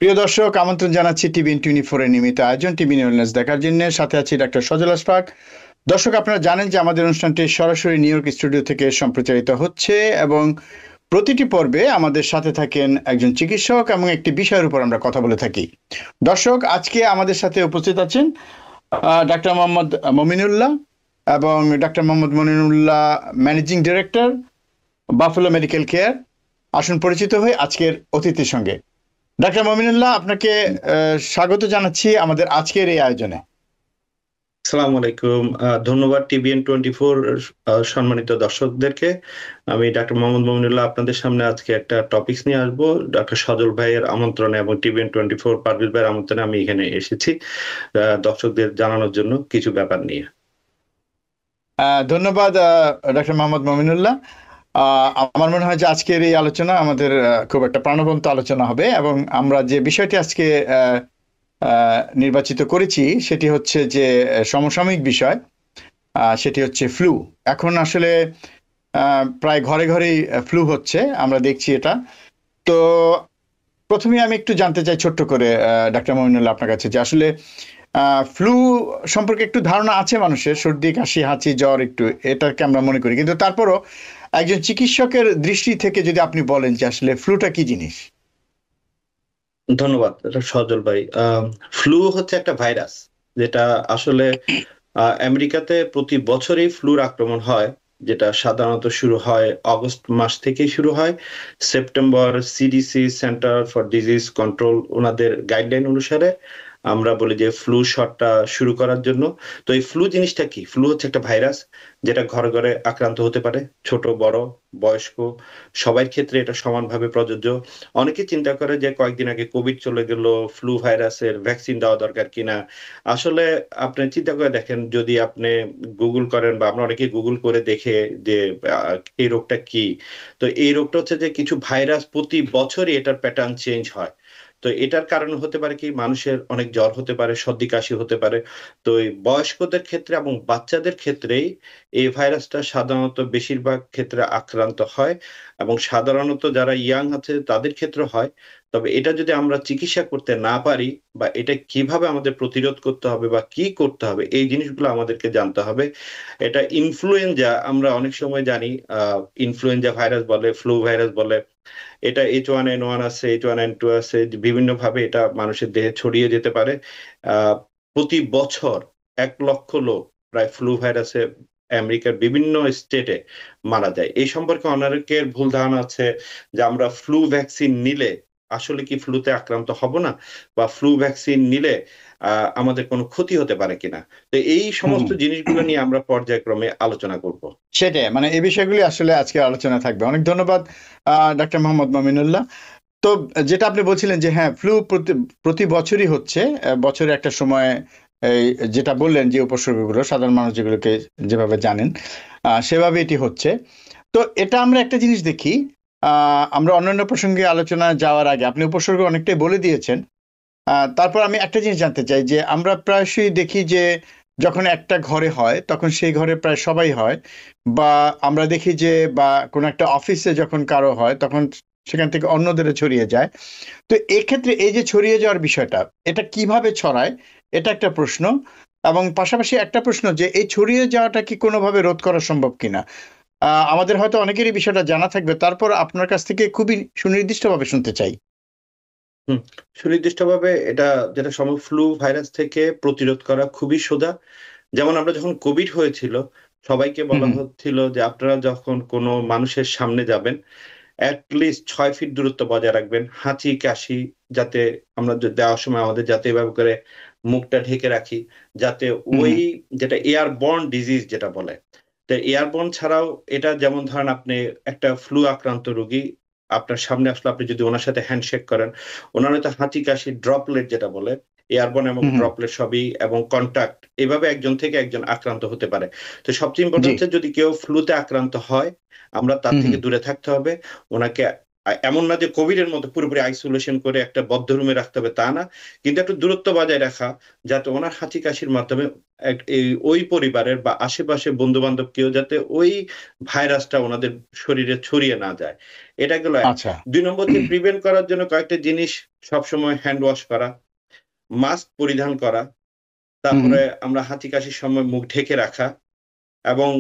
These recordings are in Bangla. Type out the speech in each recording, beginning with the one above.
প্রিয় দর্শক, আমন্ত্রণ জানাচ্ছি TVN24 এর নিয়মিত আয়োজন টিভি ওয়েলনেস দেখার জন্য। সাথে আছি ডাক্তার সজল আশফাক। দর্শক, আপনারা জানেন যে আমাদের অনুষ্ঠানটি সরাসরি নিউ ইয়র্ক স্টুডিও থেকে সম্প্রচারিত হচ্ছে এবং প্রতিটি পর্বে আমাদের সাথে থাকেন একজন চিকিৎসক এবং একটি বিষয়ের উপর আমরা কথা বলে থাকি। দর্শক, আজকে আমাদের সাথে উপস্থিত আছেন ডাক্তার মোহাম্মদ মমিনুল্লাহ এবং doctor Mohammad Mominullah, managing director, Buffalo medical care. আসুন পরিচিত হই আজকের অতিথির সঙ্গে। ডাক্তার মমিনুল্লাহ, আপনাকে স্বাগত জানাচ্ছি আমাদের আজকের এই আয়োজনে। আসসালামু আলাইকুম। ধন্যবাদ TVN24 সম্মানিত দর্শকদেরকে। আমি ডাক্তার মোহাম্মদ মমিনুল্লাহ আপনাদের সামনে আজকে একটা টপিকস নিয়ে আসবো। ডাক্তার সজল ভাইয়ের আমন্ত্রণে এবং TVN24 পারভেজ ভাইয়ের আমন্ত্রণে আমি এখানে এসেছি দর্শকদের জানানোর জন্য কিছু ব্যাপার নিয়ে। ধন্যবাদ ডাক্তার মোহাম্মদ মমিনুল্লাহ। আমার মনে হয় যে আজকের এই আলোচনা আমাদের খুব একটা প্রাণবন্ত আলোচনা হবে এবং আমরা যে বিষয়টি আজকে নির্বাচিত করেছি সেটি হচ্ছে যে সমসাময়িক বিষয়, সেটি হচ্ছে ফ্লু। এখন আসলে প্রায় ঘরে ঘরেই ফ্লু হচ্ছে, আমরা দেখছি এটা। তো প্রথমে আমি একটু জানতে চাই ছোট্ট করে ডাক্তার মমিনুল্লাহ আপনার কাছে যে আসলে ফ্লু সম্পর্কে একটু ধারণা আছে মানুষের, সর্দি কাশি হাঁচি জ্বর একটু এটাকে আমরা মনে করি, কিন্তু তারপরও একজন চিকিৎসকের দৃষ্টি থেকে যদি আপনি বলেন যে আসলে ফ্লুটা কি জিনিস। ধন্যবাদ সজল ভাই। ফ্লু হচ্ছে একটা ভাইরাস যেটা আসলে আমেরিকাতে প্রতি বছরই ফ্লুর আক্রমণ হয়, যেটা সাধারণত শুরু হয় অগস্ট মাস থেকেই শুরু হয়। September CDC, centre for disease control, ওনাদের গাইডলাইন অনুসারে আমরা বলি যে ফ্লু শটটা শুরু করার জন্য। তো এই ফ্লু জিনিসটা কি? ফ্লু হচ্ছে একটা ভাইরাস যেটা ঘরে ঘরে আক্রান্ত হতে পারে, ছোট বড় বয়স্ক সবার ক্ষেত্রে এটা সমানভাবে প্রযোজ্য। অনেকে চিন্তা করে যে কয়েকদিন আগে কোভিড চলে গেল, ফ্লু ভাইরাসের ভ্যাকসিন দেওয়া দরকার কিনা। আসলে আপনি চিন্তা করে দেখেন, যদি আপনি গুগল করেন বা আমরা অনেকে গুগল করে দেখে যে এই রোগটা কি, তো এই রোগটা হচ্ছে যে কিছু ভাইরাস প্রতি বছরই এটার প্যাটার্ন চেঞ্জ হয়। তো এটার কারণ হতে পারে কি, মানুষের অনেক জ্বর হতে পারে, সর্দি কাশি হতে পারে। তো এই বয়স্কদের ক্ষেত্রে এবং বাচ্চাদের ক্ষেত্রেই এই ভাইরাসটা সাধারণত বেশিরভাগ ক্ষেত্রে আক্রান্ত হয় এবং সাধারণত যারা ইয়াং আছে তাদের ক্ষেত্রে হয়। তবে এটা যদি আমরা চিকিৎসা করতে না পারি বা এটা কিভাবে আমাদের প্রতিরোধ করতে হবে বা কি করতে হবে, এই জিনিসগুলো আমাদেরকে জানতে হবে। এটা ইনফ্লুয়েঞ্জা, আমরা অনেক সময় জানি ইনফ্লুয়েঞ্জা ভাইরাস বলে, ফ্লু ভাইরাস বলে। এটা H1N1 আছে, H1N2 আছে, বিভিন্ন ভাবে এটা মানুষের দেহে ছড়িয়ে যেতে পারে। প্রতি বছর 1 লক্ষ লোক প্রায় ফ্লু ভাইরাসে আমেরিকার বিভিন্ন স্টেটে মারা যায়। এই সম্পর্কে অনেকের ভুল ধারণা আছে যে আমরা ফ্লু ভ্যাকসিন নিলে আসলে কি ফ্লুতে আক্রান্ত হব না, বা ফ্লু ভ্যাকসিন নিলে আমাদের কোনো ক্ষতি হতে পারে কিনা। তো এই সমস্ত জিনিসগুলো নিয়ে আমরা পর্যায়ক্রমে আলোচনা করব। সেটাই, মানে এই বিষয়গুলি আসলে আজকে আলোচনা থাকবে। অনেক ধন্যবাদ ডাক্তার মোহাম্মদ মমিনুল্লাহ। তো যেটা আপনি বলছিলেন যে হ্যাঁ, ফ্লু প্রতি বছরই হচ্ছে, বছরে একটা সময় এই যেটা বললেন যে উপসর্গগুলো সাধারণ মানুষ যেগুলোকে যেভাবে জানেন সেভাবে এটি হচ্ছে। তো এটা আমরা একটা জিনিস দেখি, আমরা অন্যান্য প্রসঙ্গে আলোচনা যাওয়ার আগে আপনি উপসর্গ অনেকটাই বলে দিয়েছেন। তারপর আমি একটা জিনিস জানতে চাই যে আমরা প্রায়শই দেখি যে যখন একটা ঘরে হয় তখন সেই ঘরে প্রায় সবাই হয়, বা আমরা দেখি যে বা কোনো একটা অফিসে যখন কারো হয় তখন সেখান থেকে অন্যদের ছড়িয়ে যায়। তো এক্ষেত্রে এই যে ছড়িয়ে যাওয়ার বিষয়টা, এটা কিভাবে ছড়ায়, এটা একটা প্রশ্ন। এবং পাশাপাশি একটা প্রশ্ন যে এই ছড়িয়ে যাওয়াটা কি কোনোভাবে রোধ করা সম্ভব কিনা। আমাদের হয়তো অনেকেরই বিষয়টা জানা থাকবে, তারপর আপনার কাছ থেকে খুবই সুনির্দিষ্টভাবে শুনতে চাই। সুনির্দিষ্টভাবে এটা যেটা সম্ভব, ফ্লু ভাইরাস থেকে প্রতিরোধ করা খুবই সোজা। যেমন আমরা যখন কোভিড হয়েছিল, সবাইকে বলা হুম। হচ্ছিল যে আপনারা যখন কোনো মানুষের সামনে যাবেন, লিস্ট 6 ফিট দূরত্ব বজায় রাখবেন। হাঁচি কাশি যাতে আমরা দেওয়ার সময় আমাদের যাতে এভাবে করে মুখটা ঢেকে রাখি, যাতে হুম। ওই যেটা এয়ারবর্ন ডিজিজ যেটা বলে। তো এয়ারবর্ন ছাড়াও এটা, যেমন ধরেন আপনি একটা ফ্লু আক্রান্ত রোগী আপনার সামনে আসলে, আপনি যদি ওনার সাথে হ্যান্ডশেক করেন, ওনার হয়তো হাঁচি কাশি ড্রপলেট যেটা বলে, এয়ারবর্ন এবং হুম। হুম। ড্রপলেট সবই, এবং কন্টাক্ট এভাবে একজন থেকে একজন আক্রান্ত হতে পারে। তো সবচেয়ে জি। ইম্পর্টেন্ট হচ্ছে যদি কেউ ফ্লুতে আক্রান্ত হয়, আমরা তার হুম। থেকে হুম। দূরে থাকতে হবে। ওনাকে এমন না যে কোভিড এর মতো পুরোপুরি আইসোলেশন করে একটা বদ্ধ রুমে রাখতে হবে তা না, কিন্তু একটু দূরত্ব বজায় রাখা, যাতে ওনার হাঁচি কাশির মাধ্যমে ওই পরিবারের বা আশেপাশে বন্ধু বান্ধব কেউ যাতে ওই ভাইরাসটা ওনাদের শরীরে ছড়িয়ে না যায়। এটা গেল এক। আচ্ছা। 2 নম্বর হচ্ছে প্রিভেন্ট করার জন্য কয়েকটা জিনিস, সবসময় হ্যান্ড ওয়াশ করা, মাস্ক পরিধান করা, তারপরে আমরা হাঁচি কাশির সময় মুখ ঢেকে রাখা, এবং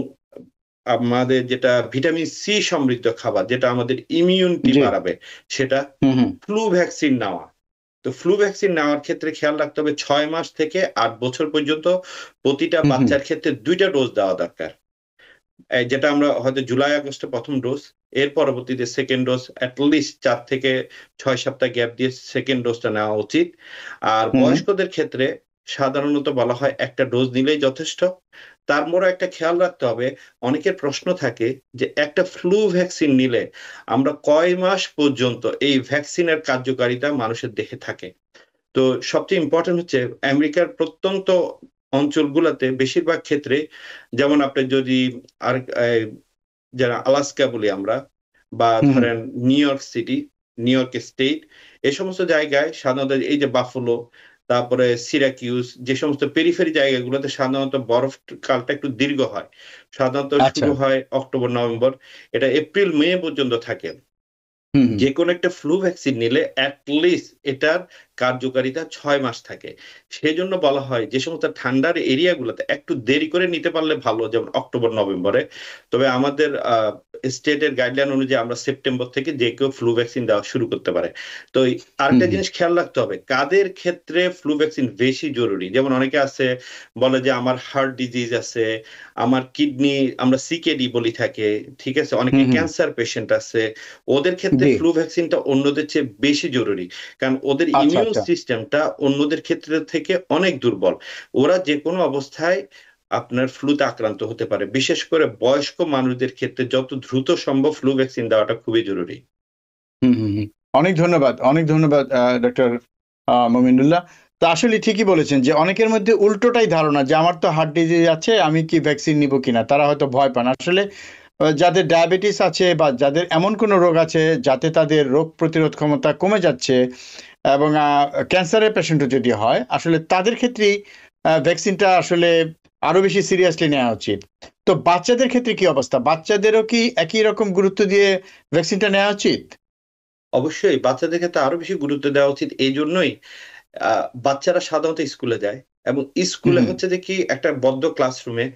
আমাদের যেটা ভিটামিন সি সমৃদ্ধ খাবার, যেটা আমাদের ইমিউনিটি জি। বাড়াবে, সেটা ফ্লু ভ্যাকসিন নেওয়া। তো ফ্লু ভ্যাকসিন নেওয়ার ক্ষেত্রে খেয়াল রাখতে হবে 6 মাস থেকে 8 বছর পর্যন্ত প্রতিটা বাচ্চার ক্ষেত্রে 2টা ডোজ দেওয়া দরকার। যেটা আমরা হয়তো জুলাই আগস্টে প্রথম ডোজ, এর পরবর্তীতে সেকেন্ড ডোজ, অ্যাটলিস্ট 4 থেকে 6 সপ্তাহ গ্যাপ দিয়ে সেকেন্ড ডোজটা নেওয়া উচিত। আর বয়স্কদের ক্ষেত্রে সাধারণত বলা হয় একটা ডোজ নিলেই যথেষ্ট। তারপরও একটা খেয়াল রাখতে হবে, অনেকের প্রশ্ন থাকে যে একটা ফ্লু ভ্যাকসিন নিলে আমরা কয় মাস পর্যন্ত এই ভ্যাকসিনের কার্যকারিতা মানুষের দেহে থাকে। তো সবচেয়ে ইম্পর্টেন্ট হচ্ছে আমেরিকার প্রত্যন্ত অঞ্চলগুলোতে বেশিরভাগ ক্ষেত্রে, যেমন আপনি যদি আর যারা আলাস্কা বলি আমরা, বা ধরেন new York city, new York state, এই সমস্ত জায়গায় সাধারণত এই যে বাফলো, তারপরে সিরাকিউস, যে সমস্ত পেরিফেরি জায়গাগুলোতে সাধারণত বরফ কালটা একটু দীর্ঘ হয়। সাধারণত শুরু হয় অক্টোবর নভেম্বর, এটা এপ্রিল মে পর্যন্ত থাকে। যে কোনো একটা ফ্লু ভ্যাকসিন নিলে অ্যাটলিস্ট এটার কার্যকারিতা 6 মাস থাকে। সেজন্য বলা হয় যে সমস্ত ঠান্ডার এরিয়াগুলোতে একটু দেরি করে নিতে পারলে ভালো, যেমন অক্টোবর নভেম্বরে। তবে আমাদের স্টেটের গাইডলাইন অনুযায়ী আমরা সেপ্টেম্বর থেকে যে কেউ ফ্লু ভ্যাকসিন দেওয়া শুরু করতে পারে। তো আরেকটা জিনিস খেয়াল রাখতে হবে, কাদের ক্ষেত্রে ফ্লু ভ্যাকসিন বেশি জরুরি। যেমন অনেকে আছে বলে যে আমার হার্ট ডিজিজ আছে, আমার কিডনি, আমরা সিকেডি বলি থাকে, ঠিক আছে, অনেকে ক্যান্সার পেশেন্ট আছে, ওদের ক্ষেত্রে ফ্লু ভ্যাকসিনটা অন্যদের চেয়ে বেশি জরুরি। কারণ ওদের ইমিউন সিস্টেমটা অন্যদের ক্ষেত্রে থেকে অনেক দুর্বল। ওরা যে কোনো অবস্থায় আপনার ফ্লুতে আক্রান্ত হতে পারে। বিশেষ করে বয়স্ক মানুষদের ক্ষেত্রে যত দ্রুত সম্ভব ফ্লু ভ্যাকসিন দেওয়াটা খুবই জরুরি। অনেক ধন্যবাদ, অনেক ধন্যবাদ ডক্টর মমিনুল্লাহ। তো আসলে ঠিকই বলেছেন যে অনেকের মধ্যে উল্টোটাই ধারণা যে আমার তো হার্ট ডিজিজ আছে, আমি কি ভ্যাকসিন নিব কিনা, তারা হয়তো ভয় পান। আসলে যাদের ডায়াবেটিস আছে বা যাদের এমন কোনো রোগ আছে যাতে তাদের রোগ প্রতিরোধ ক্ষমতা কমে যাচ্ছে, এবং ক্যান্সারের পেশেন্টও যদি হয়, আসলে তাদের ক্ষেত্রেই ভ্যাকসিনটা আসলে আরো বেশি সিরিয়াসলি নেওয়া উচিত। তো বাচ্চাদের ক্ষেত্রে কি অবস্থা? বাচ্চাদেরও কি একই রকম গুরুত্ব দিয়ে ভ্যাকসিনটা নেওয়া উচিত? অবশ্যই বাচ্চাদের ক্ষেত্রে আরো বেশি গুরুত্ব দেওয়া উচিত। এই জন্যই বাচ্চারা সাধারণত স্কুলে যায়, এবং স্কুলে হচ্ছে যে কি একটা বদ্ধ ক্লাসরুমে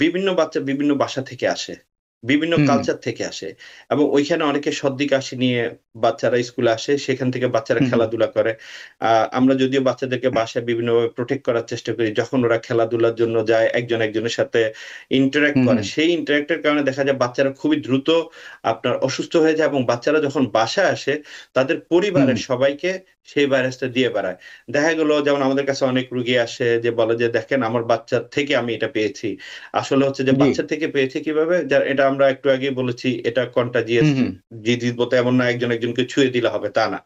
বিভিন্ন বাচ্চা বিভিন্ন বাসা থেকে আসে, বিভিন্ন কালচার থেকে আসে, এবং ওইখানে অনেকে সর্দি কাশি নিয়ে বাচ্চারা স্কুলে আসে, সেখান থেকে বাচ্চারা খেলাধুলা করে। আমরা যদিও বাচ্চাদেরকে বাসায় বিভিন্নভাবে প্রোটেক্ট করার চেষ্টা করি, যখন ওরা খেলাধুলার জন্য যায় একজন একজনের সাথে ইন্টারঅ্যাক্ট করে, সেই ইন্টারঅ্যাক্টের কারণে দেখা যায় বাচ্চারা খুবই দ্রুত আপনার অসুস্থ হয়ে যায়, এবং বাচ্চারা যখন বাসায় আসে তাদের পরিবারের সবাইকে সেই ভাইরাসটা দিয়ে বেড়ায়। দেখা গেল যেমন আমাদের কাছে অনেক রোগী আসে যে বলে যে দেখেন আমার বাচ্চার থেকে আমি এটা পেয়েছি। আসলে হচ্ছে যে বাচ্চা থেকে পেয়েছে কিভাবে, এটা আমরা একটু আগে বলেছি, এটা কন্টাজিয়াস ডিজিজ বলতে এমন না একজন একজনকে ছুঁয়ে দিলে হবে, তা না।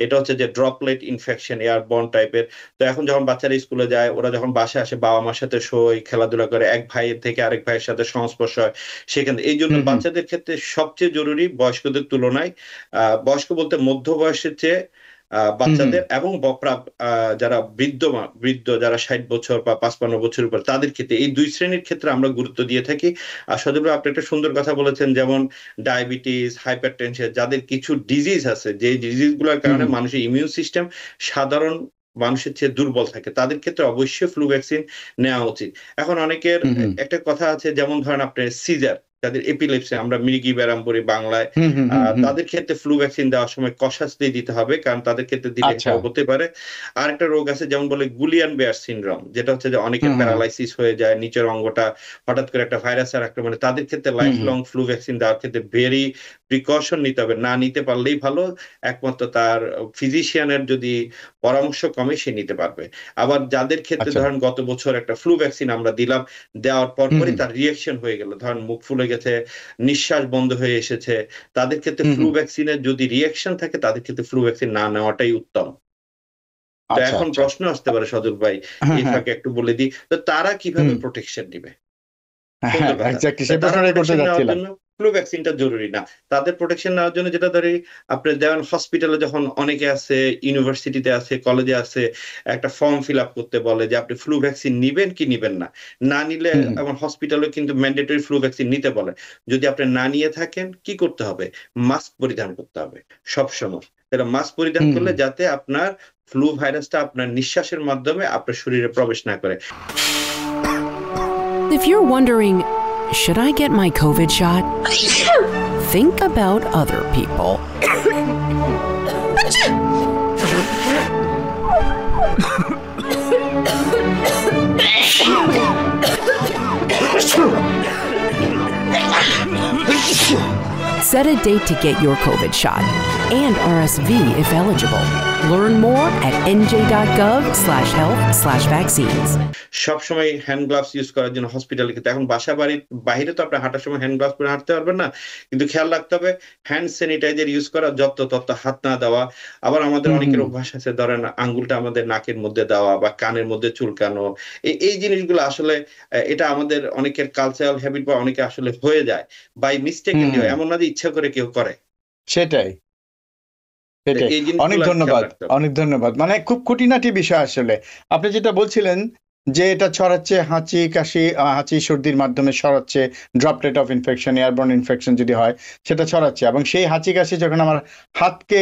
এটা হচ্ছে যে ড্রপলেট ইনফেকশন, এয়ারবর্ন টাইপের। তো এখন যখন বাচ্চারা স্কুলে যায়, ওরা যখন বাসায় আসে বাবা মার সাথে শোয়, খেলাধুলা করে, এক ভাইয়ের থেকে আরেক ভাইয়ের সাথে সংস্পর্শ হয়, সেখানে এই জন্য বাচ্চাদের ক্ষেত্রে সবচেয়ে জরুরি বয়স্কদের তুলনায়, বয়স্ক বলতে মধ্য বয়সের চেয়ে বাচ্চাদের, এবং যারা বৃদ্ধ যারা 60 বছর বা 55 বছর উপর, তাদের ক্ষেত্রে, এই 2 শ্রেণীর ক্ষেত্রে আমরা গুরুত্ব দিয়ে থাকি। আর সজীব ভাই আপনি একটা সুন্দর কথা বলেছেন, যেমন ডায়াবেটিস, হাইপারটেনশন, যাদের কিছু ডিজিজ আছে, যে ডিজিজ গুলোর কারণে মানুষের ইমিউন সিস্টেম সাধারণ মানুষের চেয়ে দুর্বল থাকে, তাদের ক্ষেত্রে অবশ্যই ফ্লু ভ্যাকসিন নেওয়া উচিত। এখন অনেকের একটা কথা আছে, যেমন ধরেন আপনার সিজার, যাদের এপিলেপসি, আমরা মৃগী ব্যারাম বলি বাংলায়, তাদের ক্ষেত্রে ফ্লু ভ্যাকসিন দেওয়ার সময় কশাসলি দিতে হবে, কারণ তাদের ক্ষেত্রে দিলে এটা হতে পারে। আর একটা রোগ আছে যেমন বলে গুলিয়ান বেয়ার সিনড্রোম, যেটা হচ্ছে যে অনেকের প্যারালাইসিস হয়ে যায়, নিচের অঙ্গটা হঠাৎ করে একটা ভাইরাসের আক্রমণে, তাদের ক্ষেত্রে লাইফ লং ফ্লু ভ্যাকসিন দেওয়ার ক্ষেত্রে ভেরি প্রিকশন নিতে হবে, না নিতে পারলেই ভালো। একমাত্র তার ফিজিশিয়ানের যদি পরামর্শ কমে সে নিতে পারবে। আবার যাদের ক্ষেত্রে ধরেন গত বছর একটা ফ্লু ভ্যাকসিন আমরা দিলাম, দেওয়ার পরপরই তার রিঅ্যাকশন হয়ে গেল, ধরেন মুখ ফুলে গেছে, নিঃশ্বাস বন্ধ হয়ে এসেছে, তাদের ক্ষেত্রে ফ্লু ভ্যাকসিনের যদি রিঅ্যাকশন থাকে, তাদের ক্ষেত্রে ফ্লু ভ্যাকসিন না নেওয়াটাই উত্তম। তো এখন প্রশ্ন আসতে পারে সজল ভাই, এই ফাঁকে একটু বলে দিই, তো তারা কিভাবে প্রোটেকশন নিবে? সুন্দর কথা। তারা প্রোটেকশন নেওয়ার জন্য ফ্লু ভ্যাকসিনটা জরুরি না। তাদের প্রোটেকশন নেওয়ার জন্য যেটা ধরি আপনি যেমন হসপিটালে যখন অনেকে আছে, ইউনিভার্সিটিতে আছে, কলেজে আছে, একটা ফর্ম ফিল আপ করতে বলে যে আপনি ফ্লু ভ্যাকসিন নিবেন কি নিবেন না। না নিলে হুম হুম এবং হসপিটালে কিন্তু ম্যান্ডেটরি ফ্লু ভ্যাকসিন নিতে বলে। যদি আপনি না নিয়ে থাকেন কি করতে হবে? মাস্ক পরিধান করতে হবে সবসময়। তাহলে মাস্ক পরিধান হুম করলে হুম। যাতে আপনার ফ্লু ভাইরাসটা আপনার নিঃশ্বাসের মাধ্যমে আপনার শরীরে প্রবেশ না করে। If you're wondering, should I get my COVID shot? Think about other people. Set a date to get your COVID shot and RSV if eligible. Learn more at nj.gov/health/vaccines. সবসময় হ্যান্ড গ্লাভস ইউজ করার জন্য হসপিটালে, কিন্তু এখন বাসা বাড়ির বাইরে তো আপনি হাঁটার সময় হ্যান্ড গ্লাভস পরে হাঁটতে পারবেন না, কিন্তু খেয়াল রাখতে হবে হ্যান্ড স্যানিটাইজার ইউজ করা, যত তত হাত না দেওয়া। আবার আমাদের হুম অনেকের হুম। অভ্যাস আছে, ধরেন আঙ্গুলটা আমাদের নাকের মধ্যে দেওয়া বা কানের মধ্যে চুলকানো। এই জিনিসগুলো আসলে এটা আমাদের অনেকের কালচারাল হ্যাবিট বা অনেকে আসলে হয়ে যায় বাই মিস্টেকেনলি, হুম। হয় এমন না যে ইচ্ছা করে কেউ করে। সেটাই সেটাই। এই অনেক জিনিসগুলো খেয়াল ধন্যবাদ, রাখতে হবে। অনেক ধন্যবাদ। মানে খুব খুঁটিনাটি বিষয় আসলে। আপনি যেটা বলছিলেন যে এটা ছড়াচ্ছে হাঁচি, কাশি, হাঁচি, সর্দির মাধ্যমে ছড়াচ্ছে, droplet of infection, airborne infection যদি হয় সেটা ছড়াচ্ছে, এবং সেই হাঁচি, কাশি যখন আমার হাতকে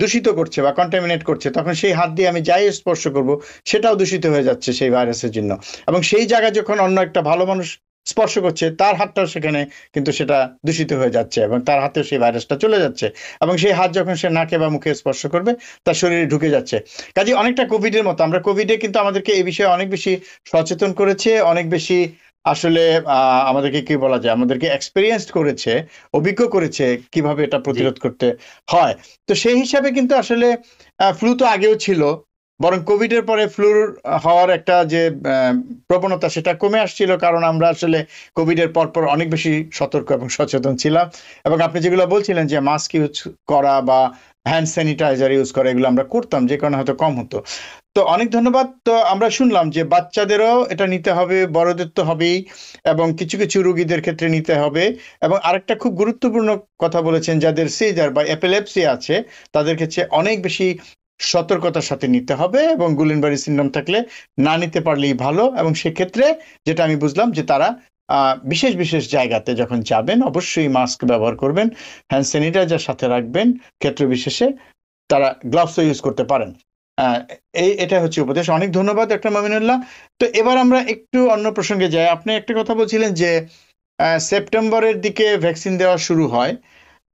দূষিত করছে বা কন্টামিনেট করছে, তখন সেই হাত দিয়ে আমি যাই স্পর্শ করব সেটাও দূষিত হয়ে যাচ্ছে সেই ভাইরাসের জন্য। এবং সেই জায়গায় যখন অন্য একটা ভালো মানুষ স্পর্শ করছে, তার হাতটাও সেখানে কিন্তু সেটা দূষিত হয়ে যাচ্ছে এবং তার হাতেও সেই ভাইরাসটা চলে যাচ্ছে, এবং সেই হাত যখন সে নাকে বা মুখে স্পর্শ করবে তার শরীরে ঢুকে যাচ্ছে। কাজে অনেকটা কোভিডের মতো, আমরা কোভিডে কিন্তু আমাদেরকে এই বিষয়ে অনেক বেশি সচেতন করেছে, অনেক বেশি আসলে আমাদেরকে কি বলা যায়, আমাদেরকে এক্সপেরিয়েন্স করেছে, অভিজ্ঞ করেছে কিভাবে এটা জি। প্রতিরোধ করতে হয়। তো সেই হিসাবে কিন্তু আসলে ফ্লু তো আগেও ছিল, বরং কোভিডের পরে ফ্লুর হওয়ার একটা যে প্রবণতা সেটা কমে আসছিল, কারণ আমরা আসলে কোভিডের পরপর অনেক বেশি সতর্ক এবং সচেতন ছিলাম। এবং আপনি যেগুলো বলছিলেন যে মাস্ক ইউজ করা বা হ্যান্ড স্যানিটাইজার ইউজ করা, এগুলো আমরা করতাম, যে কারণে হয়তো কম হতো। তো অনেক ধন্যবাদ। তো আমরা শুনলাম যে বাচ্চাদেরও এটা নিতে হবে, বড়দের তো হবেই, এবং কিছু কিছু রোগীদের ক্ষেত্রে নিতে হবে। এবং আরেকটা খুব গুরুত্বপূর্ণ কথা বলেছেন, যাদের সিজার বা এপিলেপসি আছে তাদের ক্ষেত্রে অনেক বেশি সতর্কতার সাথে নিতে হবে, এবং গুলেনবারি সিনড্রোম থাকলে না নিতে পারলেই ভালো। এবং সেক্ষেত্রে যেটা আমি বুঝলাম যে তারা বিশেষ বিশেষ জায়গাতে যখন যাবেন অবশ্যই মাস্ক ব্যবহার করবেন, হ্যান্ড স্যানিটাইজার সাথে রাখবেন, ক্ষেত্র বিশেষে তারা গ্লাভসও ইউজ করতে পারেন। এটা হচ্ছে উপদেশ। অনেক ধন্যবাদ ডক্টর মামিনুল্লাহ। তো এবার আমরা একটু অন্য প্রসঙ্গে যাই। আপনি একটা কথা বলছিলেন যে সেপ্টেম্বরের দিকে ভ্যাকসিন দেওয়া শুরু হয়।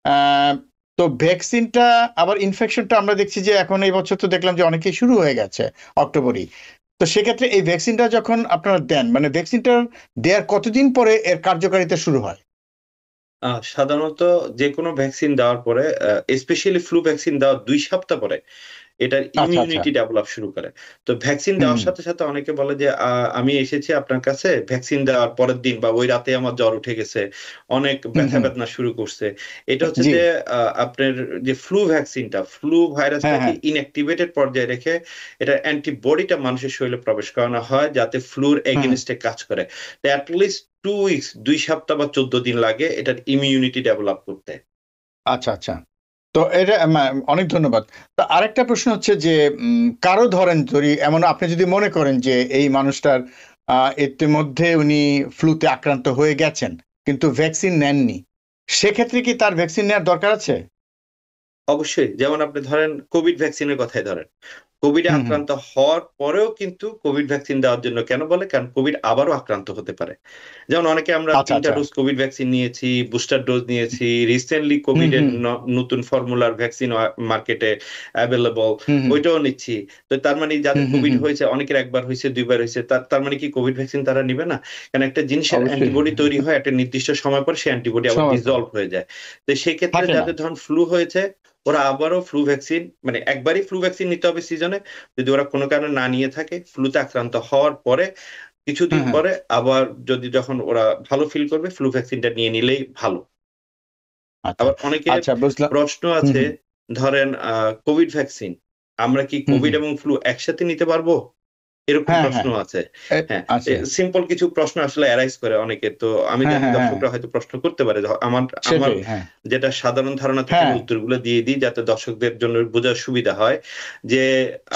আহ, তো ভ্যাকসিনটা আবার ইনফেকশনটা আমরা দেখছি যে এখন এই বছর তো দেখলাম যে অনেকেই শুরু হয়ে গেছে অক্টোবরই। তো সেক্ষেত্রে এই ভ্যাকসিনটা যখন আপনারা দেন, মানে ভ্যাকসিনটা দেওয়ার কতদিন পরে এর কার্যকারিতা শুরু হয়? সাধারণত যে কোনো ভ্যাকসিন দেওয়ার পরে, স্পেশালি ফ্লু ভ্যাকসিন দেওয়ার 2 সপ্তাহ পরে এটার আচ্ছা আচ্ছা। ইমিউনিটি ডেভেলপ শুরু করে। তো ভ্যাকসিন হুম দেওয়ার হুম সাথে সাথে অনেকে বলে যে আমি এসেছি আপনার কাছে, ভ্যাকসিন দেওয়ার পরের দিন বা ওই রাতে আমার জ্বর উঠে গেছে, অনেক হুম ব্যথা হুম। বেদনা শুরু করছে। এটা হচ্ছে জি। যে আপনার যে ফ্লু ভ্যাকসিনটা, ফ্লু হ্যাঁ ভাইরাসটাকে হ্যাঁ। ইনঅ্যাক্টিভেটেড পর্যায়ে রেখে এটার অ্যান্টিবডিটা মানুষের শরীরে প্রবেশ করানো হয় যাতে ফ্লুর হুম। এগেনস্টে কাজ করে। তো অ্যাটলিস্ট 2 উইকস, 2 সপ্তাহ বা 14 দিন লাগে এটার ইমিউনিটি ডেভেলপ করতে। আচ্ছা আচ্ছা। তো এটা অনেক ধন্যবাদ। তো আরেকটা প্রশ্ন হচ্ছে যে কারো ধরেন যদি এমন আপনি যদি মনে করেন যে এই মানুষটার ইতিমধ্যে উনি ফ্লুতে আক্রান্ত হয়ে গেছেন কিন্তু ভ্যাকসিন নেননি, সেক্ষেত্রে কি তার ভ্যাকসিন নেওয়ার দরকার আছে? অবশ্যই, যেমন আপনি ধরেন কোভিড ভ্যাকসিনের কথাই ধরেন। কোভিডে হুম হুম। আক্রান্ত হওয়ার পরেও কিন্তু কোভিড ভ্যাকসিন দেওয়ার জন্য কেন বলে? কারণ কোভিড আবারও আক্রান্ত হতে পারে। যেমন অনেকে আমরা আচ্ছা ৩ টা আচ্ছা। ডোজ কোভিড ভ্যাকসিন নিয়েছি, বুস্টার ডোজ নিয়েছি। রিসেন্টলি হুম কোভিডের হুম নতুন ফর্মুলার ভ্যাকসিন মার্কেটে এভেইলেবল, হুম হুম ওইটাও নিচ্ছি। তো তার মানে যাদের হুম হুম কোভিড হুম। হয়েছে, অনেকের একবার হইছে, ২ বার হইছে। তার মানে কি কোভিড ভ্যাকসিন তারা নিবে না? কারণ একটা জিনিসের অবশ্যই। অ্যান্টিবডি তৈরি হয় একটা নির্দিষ্ট সময় পর, সেই অ্যান্টিবডি আবার সময় পরে ডিসলভ হয়ে যায়। তো সেক্ষেত্রে থাকে না। যাদের ধরুন ফ্লু হয়েছে, ওরা আবারও ফ্লু ভ্যাকসিন, মানে একবারই ফ্লু ভ্যাকসিন নিতে হবে সিজনে। যদি ওরা কোনো কারণে না নিয়ে থাকে, ফ্লুতে আক্রান্ত হওয়ার পরে কিছুদিন হ্যাঁ হ্যাঁ। পরে আবার যখন ওরা ভালো ফিল করবে, ফ্লু ভ্যাকসিনটা নিয়ে নিলেই ভালো। আচ্ছা আবার অনেকের আচ্ছা, বুঝলাম। প্রশ্ন হুম আছে, হুম ধরেন কোভিড ভ্যাকসিন, আমরা কি হুম কোভিড হুম। এবং ফ্লু একসাথে নিতে পারবো? এরকম হ্যাঁ, প্রশ্ন হ্যাঁ, আছে। হ্যাঁ, আছে। সিম্পল কিছু প্রশ্ন আসলে অ্যারাইজ করে অনেকে। তো আমি হ্যাঁ, জানি হ্যাঁ, হ্যাঁ, দর্শকরা হয়তো প্রশ্ন করতে পারে। আমার আমার সেটাই। হ্যাঁ, যেটা সাধারণ ধারণা থেকে আমি হ্যাঁ, উত্তরগুলো দিয়ে দিই যাতে দর্শকদের জন্য বোঝার সুবিধা হয় যে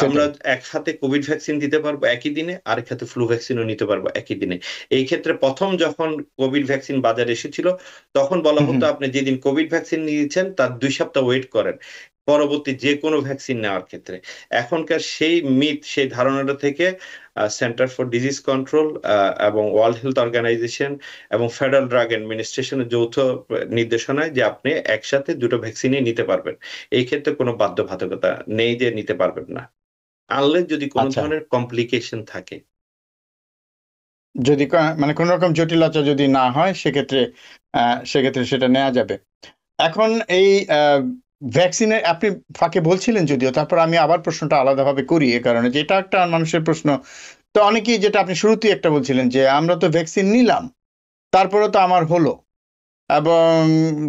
আমরা সেটাই। এক হাতে কোভিড ভ্যাকসিন দিতে পারবো একই দিনে, আরেক হাতে ফ্লু ভ্যাকসিনও নিতে পারবো একই দিনে। এই ক্ষেত্রে প্রথম যখন কোভিড ভ্যাকসিন বাজারে এসেছিল তখন বলা হুম, হতো হুম। আপনি যেদিন কোভিড ভ্যাকসিন নিয়েছেন তার 2 সপ্তাহ ওয়েট করেন পরবর্তী যে কোনো ভ্যাকসিন নেওয়ার ক্ষেত্রে। এখনকার সেই মিথ, সেই ধারণাটা থেকে সেন্টার ফর ডিজিজ কন্ট্রোল এবং ওয়ার্ল্ড হেলথ অর্গানাইজেশন এবং ফেডারেল ড্রাগ অ্যাডমিনিস্ট্রেশনের যৌথ নির্দেশনায় যে আপনি একসাথে দুটো ভ্যাকসিনই নিতে পারবেন। এই ক্ষেত্রে কোনো বাধ্যবাধকতা নেই যে নিতে পারবেন না, আনলেস যদি কোনো আচ্ছা। ধরনের কমপ্লিকেশন থাকে। যদি মানে কোন রকম জটিলতা যদি না হয় সেক্ষেত্রে সেটা নেওয়া যাবে। এখন এই ভ্যাকসিনের আপনি ফাঁকে বলছিলেন যদিও, তারপর আমি আবার প্রশ্নটা আলাদাভাবে করি এ কারণে যে এটা একটা মানুষের প্রশ্ন। তো অনেকেই যেটা আপনি শুরুতেই একটা বলছিলেন যে আমরা তো ভ্যাকসিন নিলাম, তারপরে তো আমার হলো, এবং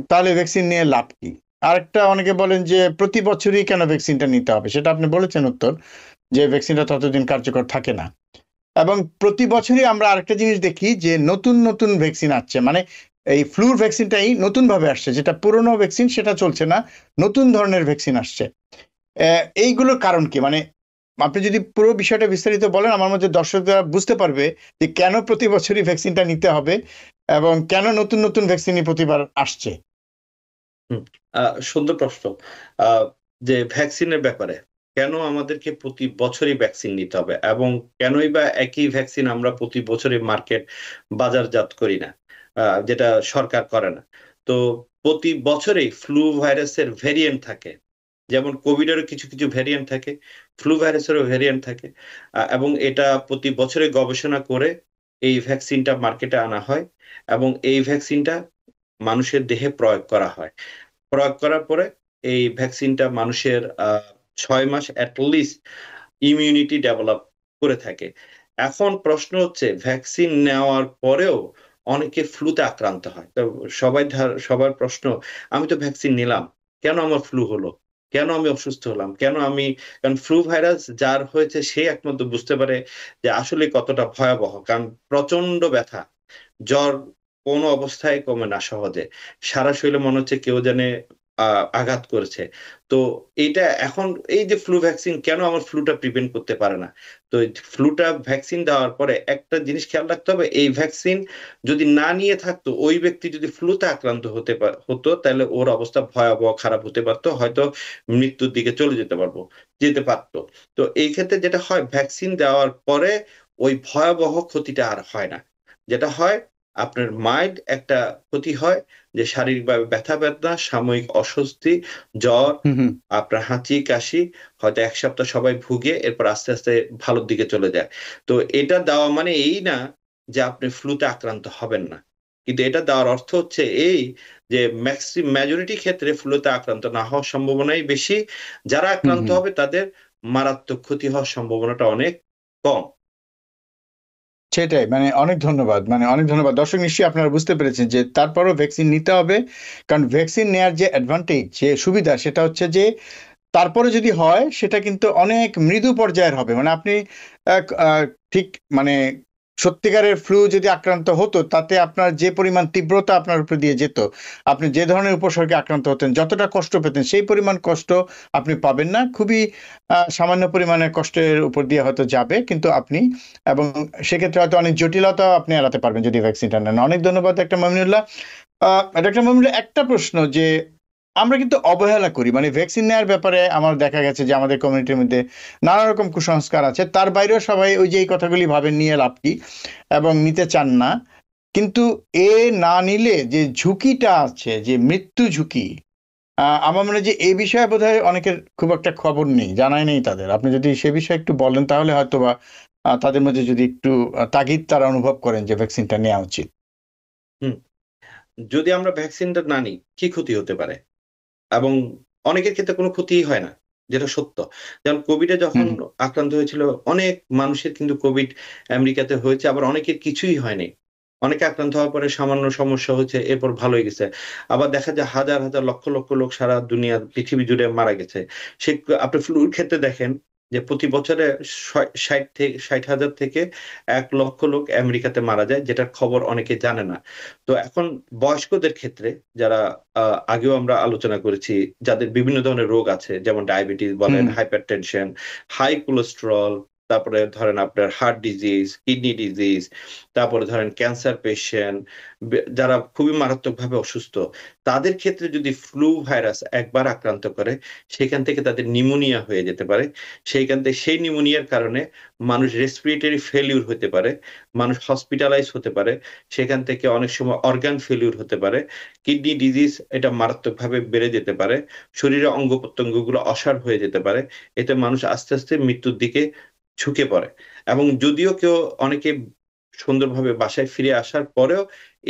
তাহলে ভ্যাকসিন নিয়ে লাভ কি? আরেকটা অনেকে বলেন যে প্রতি বছরই কেন ভ্যাকসিনটা নিতে হবে, সেটা আপনি বলেছেন উত্তর যে ভ্যাকসিনটা ততদিন কার্যকর থাকে না। এবং প্রতি বছরই আমরা আরেকটা জিনিস দেখি যে নতুন নতুন ভ্যাকসিন আসছে, মানে এই ফ্লুর ভ্যাকসিনটাই নতুন ভাবে আসছে, যেটা পুরনো ভ্যাকসিন সেটা চলছে না, নতুন ধরনের ভ্যাকসিন আসছে। এইগুলোর কারণ কি? মানে আপনি যদি পুরো বিষয়টা বিস্তারিত বলেন, আমার মধ্যে দর্শকরা বুঝতে পারবে যে কেন প্রতি বছরই ভ্যাকসিনটা নিতে হবে এবং কেন নতুন নতুন ভ্যাকসিনই প্রতিবার আসছে। হুম, সুন্দর প্রশ্ন। আহ, যে ভ্যাকসিনের ব্যাপারে কেন আমাদেরকে প্রতি বছরই ভ্যাকসিন নিতে হবে এবং কেনই বা একই ভ্যাকসিন আমরা প্রতি বছরই মার্কেট বাজারজাত করি না, যেটা সরকার করে না। তো প্রতি বছরেই ফ্লু ভাইরাসের ভেরিয়েন্ট থাকে, যেমন কোভিডেরও কিছু কিছু ভেরিয়েন্ট থাকে, ফ্লু ভাইরাসেরও ভেরিয়েন্ট থাকে। এবং এটা প্রতি বছরে গবেষণা করে এই ভ্যাকসিনটা মার্কেটে আনা হয় এবং এই ভ্যাকসিনটা মানুষের দেহে প্রয়োগ করা হয়। প্রয়োগ করার পরে এই ভ্যাকসিনটা মানুষের 6 মাস লিস্ট ইমিউনিটি ডেভেলপ করে থাকে। এখন প্রশ্ন হচ্ছে ভ্যাকসিন নেওয়ার পরেও অনেকে ফ্লুতে আক্রান্ত হয়। তো সবার প্রশ্ন, আমি তো ভ্যাকসিন নিলাম, কেন আমার ফ্লু হলো, কেন আমি অসুস্থ হলাম, কেন আমি, কারণ ফ্লু ভাইরাস যার হয়েছে সে একমাত্র বুঝতে পারে যে আসলে কতটা ভয়াবহ। কারণ প্রচন্ড ব্যথা, জ্বর কোনো অবস্থায় কমে না সহজে, সারা শরীরে মনে হচ্ছে কেউ জানে আঘাত করেছে। তো এটা এখন এই যে ফ্লু ভ্যাকসিন কেন আমার ফ্লুটা প্রিভেন্ট করতে পারে না? তো ফ্লুটা ভ্যাকসিন দেওয়ার পরে একটা জিনিস খেয়াল রাখতে হবে, এই ভ্যাকসিন যদি না নিয়ে থাকতো, ওই ব্যক্তি যদি ফ্লুতে আক্রান্ত হতো তাহলে ওর অবস্থা ভয়াবহ খারাপ হতে পারতো, হয়তো মৃত্যুর দিকে যেতে পারতো। তো এই ক্ষেত্রে যেটা হয়, ভ্যাকসিন দেওয়ার পরে ওই ভয়াবহ ক্ষতিটা আর হয় না। যেটা হয়, আপনার মাইল্ড একটা ক্ষতি হয়, যে শারীরিকভাবে ব্যথা বেদনা, সাময়িক অস্বস্তি, জ্বর, হুম, হুম। আপনার হাঁচি কাশি, হয়তো 1 সপ্তাহ সবাই ভুগে এরপর আস্তে আস্তে ভালোর দিকে চলে যায়। তো এটা দেওয়া মানে এই না যে আপনি ফ্লুতে আক্রান্ত হবেন না, কিন্তু এটা দেওয়ার অর্থ হচ্ছে এই যে মেজরিটি ক্ষেত্রে ফ্লুতে আক্রান্ত না হওয়ার সম্ভাবনাই বেশি, যারা হুম, আক্রান্ত হুম। হবে তাদের মারাত্মক ক্ষতি হওয়ার সম্ভাবনাটা অনেক কম। সেটাই, মানে অনেক ধন্যবাদ, মানে অনেক ধন্যবাদ। দর্শক নিশ্চয়ই আপনারা বুঝতে পেরেছেন যে তারপরও ভ্যাকসিন নিতে হবে, কারণ ভ্যাকসিন নেওয়ার যে অ্যাডভান্টেজ, যে সুবিধা, সেটা হচ্ছে যে তারপরে যদি হয় সেটা কিন্তু অনেক মৃদু পর্যায়ের হবে। মানে আপনি ঠিক, মানে সত্যিকারের ফ্লু যদি আক্রান্ত হতো তাতে আপনার যে পরিমাণ তীব্রতা আপনার উপর দিয়ে যেত, আপনি যে ধরনের উপসর্গে আক্রান্ত হতেন, যতটা কষ্ট পেতেন সেই পরিমাণ কষ্ট আপনি পাবেন না। খুবই সামান্য পরিমাণের কষ্টের উপর দিয়ে হয়তো যাবে, কিন্তু আপনি, এবং সেক্ষেত্রে হয়তো অনেক জটিলতাও আপনি এড়াতে পারবেন যদি ভ্যাকসিনটা নেন। অনেক ধন্যবাদ ডাক্তার মমিনুল্লাহ। ডাক্তার মমিনুল্লাহ, একটা প্রশ্ন, যে আমরা কিন্তু অবহেলা করি, মানে ভ্যাকসিন নেওয়ার ব্যাপারে আমার দেখা গেছে যে আমাদের কমিউনিটির মধ্যে নানা রকম কুসংস্কার আছে, তার বাইরেও সবাই ওই যে এই কথাগুলি ভাবেন নিয়ে লাভ কি, এবং নিতে চান না। কিন্তু এ না নিলে যে ঝুঁকিটা আছে, যে মৃত্যু ঝুঁকি, আমার মনে হয় যে এই বিষয়ে বোধহয় অনেকের খুব একটা খবর নেই, জানাই নেই তাদের। আপনি যদি সে বিষয়ে একটু বলেন তাহলে হয়তো বা তাদের মধ্যে যদি একটু তাগিদ তারা অনুভব করেন যে ভ্যাকসিনটা নেওয়া উচিত। হুম, যদি আমরা ভ্যাকসিনটা না নিই কি ক্ষতি হতে পারে, এবং অনেকের ক্ষেত্রে কোনো ক্ষতিই হয় না, যেটা সত্য। যেমন কোভিডে যখন হুম, হুম। আক্রান্ত হয়েছিল অনেক মানুষের কিন্তু কোভিড আমেরিকাতে হয়েছে, আবার অনেকের কিছুই হয়নি। অনেকে আক্রান্ত হওয়ার পরে সামান্য সমস্যা হয়েছে, এরপর ভালো হয়ে গেছে। আবার দেখা যায় হাজার হাজার লক্ষ লক্ষ লোক সারা দুনিয়া পৃথিবী জুড়ে মারা গেছে। সে আপনি ফ্লুর ক্ষেত্রে দেখেন, যে প্রতি বছরে 60,000 থেকে 1 লক্ষ লোক আমেরিকাতে মারা যায়, যেটার খবর অনেকে জানে না। তো এখন বয়স্কদের ক্ষেত্রে যারা আগেও আমরা আলোচনা করেছি, যাদের বিভিন্ন ধরনের রোগ আছে, যেমন ডায়াবেটিস বলেন, হাইপারটেনশন, হাই কোলেস্টেরল, তারপরে ধরেন আপনার হার্ট ডিজিজ, কিডনি ডিজিজ, তারপরে ধরেন ক্যান্সার পেশেন্ট, যারা খুবই মারাত্মকভাবে অসুস্থ, তাদের ক্ষেত্রে যদি ফ্লু ভাইরাস একবার আক্রান্ত করে, সেখান থেকে তাদের নিউমোনিয়া হয়ে যেতে পারে। সেইখান থেকে সেই নিউমোনিয়ার কারণে মানুষ রেসপিরেটরি ফেলিউর হতে পারে, মানুষ হসপিটালাইজ হতে পারে, সেখান থেকে অনেক সময় অর্গান ফেলিউর হতে পারে, কিডনি ডিজিজ এটা মারাত্মকভাবে বেড়ে যেতে পারে, শরীরের অঙ্গ প্রত্যঙ্গগুলো অসাড় হয়ে যেতে পারে। এতে মানুষ আস্তে আস্তে মৃত্যুর দিকে ঝুঁকে পড়ে। এবং যদিও কেউ অনেকে সুন্দরভাবে বাসায় ফিরে আসার পরেও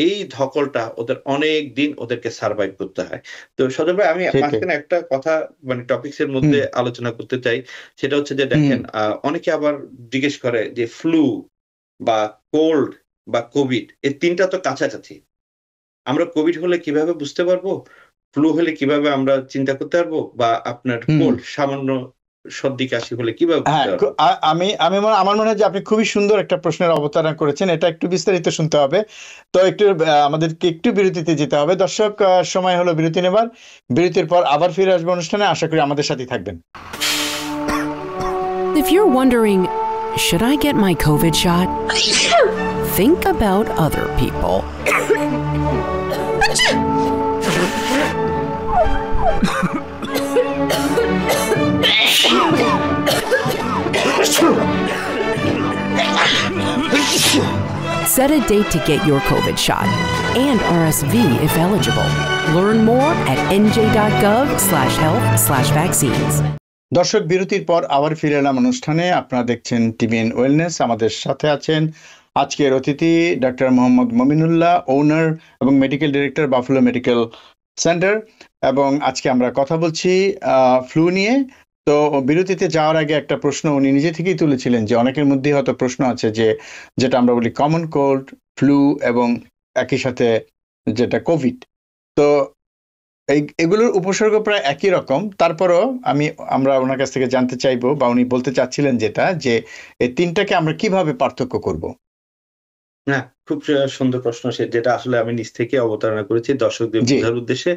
এই ধকলটা ওদের অনেক দিন ওদেরকে সার্ভাইভ করতে হয়। তো সজল ভাই, আমি সেটাই। মাঝখানে একটা কথা মানে টপিকস এর মধ্যে আলোচনা করতে চাই। সেটা হচ্ছে যে দেখেন, অনেকে আবার জিজ্ঞেস করে যে ফ্লু বা কোল্ড বা কোভিড, এই তিনটা তো কাছাকাছি। আমরা কোভিড হলে কিভাবে বুঝতে পারবো, ফ্লু হলে কিভাবে আমরা চিন্তা করতে পারবো, বা আপনার কোল্ড সামান্য সর্দি কাশি হলে কিভাবে হ্যাঁ, বুঝতে পারবো? আমার মনে হয় যে আপনি খুবই সুন্দর একটা প্রশ্নের অবতারণা করেছেন। এটা একটু বিস্তারিত শুনতে হবে, তো একটু আমাদেরকে একটু বিরতিতে যেতে হবে। দর্শক, সময় হলো বিরতি নেবার। বিরতির পর আবার ফিরে আসবো অনুষ্ঠানে, আশা করি আমাদের সাথেই থাকবেন। If you're wondering, should I get my COVID shot? Think about other people. Set a date to get your COVID shot and RSV if eligible. Learn more at nj.gov/health/vaccines. দর্শক, বিরতির পর আবার ফিরে এলাম অনুষ্ঠানে। আপনারা দেখছেন টিভিএন ওয়েলনেস। আমাদের সাথে আছেন আজকের অতিথি ডক্টর মোহাম্মদ মমিনুল্লাহ, ওনার এবং medical director Buffalo medical centre. এবং আজকে আমরা কথা বলছি ফ্লু নিয়ে। তো বিরতিতে যাওয়ার আগে একটা প্রশ্ন উনি নিজে থেকেই তুলেছিলেন, যে অনেকের মধ্যে হয়তো প্রশ্ন আছে যে যেটা আমরা বলি কমন কোল্ড, ফ্লু এবং একই সাথে যেটা কোভিড। তো এগুলোর উপসর্গ প্রায় একই রকম। তারপরও আমরা ওনার কাছ থেকে জানতে চাইবো, বা উনি বলতে চাচ্ছিলেন যেটা, যে এই তিনটাকে আমরা কিভাবে পার্থক্য করব। হ্যাঁ, খুব সুন্দর প্রশ্ন, যেটা আসলে আমি নিজ থেকে অবতারণা করেছি দর্শকদের বোঝার উদ্দেশ্যে।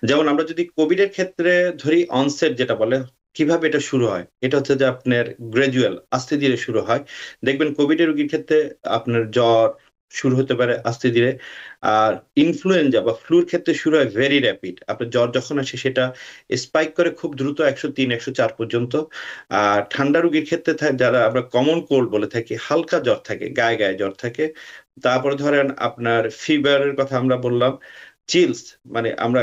যেমন আমরা যদি কোভিড এর ক্ষেত্রে ধরি, অনসেট যেটা বলে, কিভাবে এটা শুরু হয়, এটা হচ্ছে যে আপনার গ্রাজুয়াল, আস্তে ধীরে শুরু হয়। দেখবেন কোভিড এর রোগীর ক্ষেত্রে আপনার জ্বর শুরু হতে পারে আস্তে ধীরে, আর ইনফ্লুয়েঞ্জা বা ফ্লুর ক্ষেত্রে শুরু হয় ভেরি র্যাপিড। আপনার জ্বর যখন আসে সেটা স্পাইক করে খুব দ্রুত 103, 104 পর্যন্ত। আর ঠান্ডা রোগীর ক্ষেত্রে যারা আমরা কমন কোল্ড বলে থাকি, হালকা জ্বর থাকে, গায়ে গায়ে জ্বর থাকে। তারপরে ধরেন আপনার ফিভারের কথা আমরা বললাম, চিলস মানে আমরা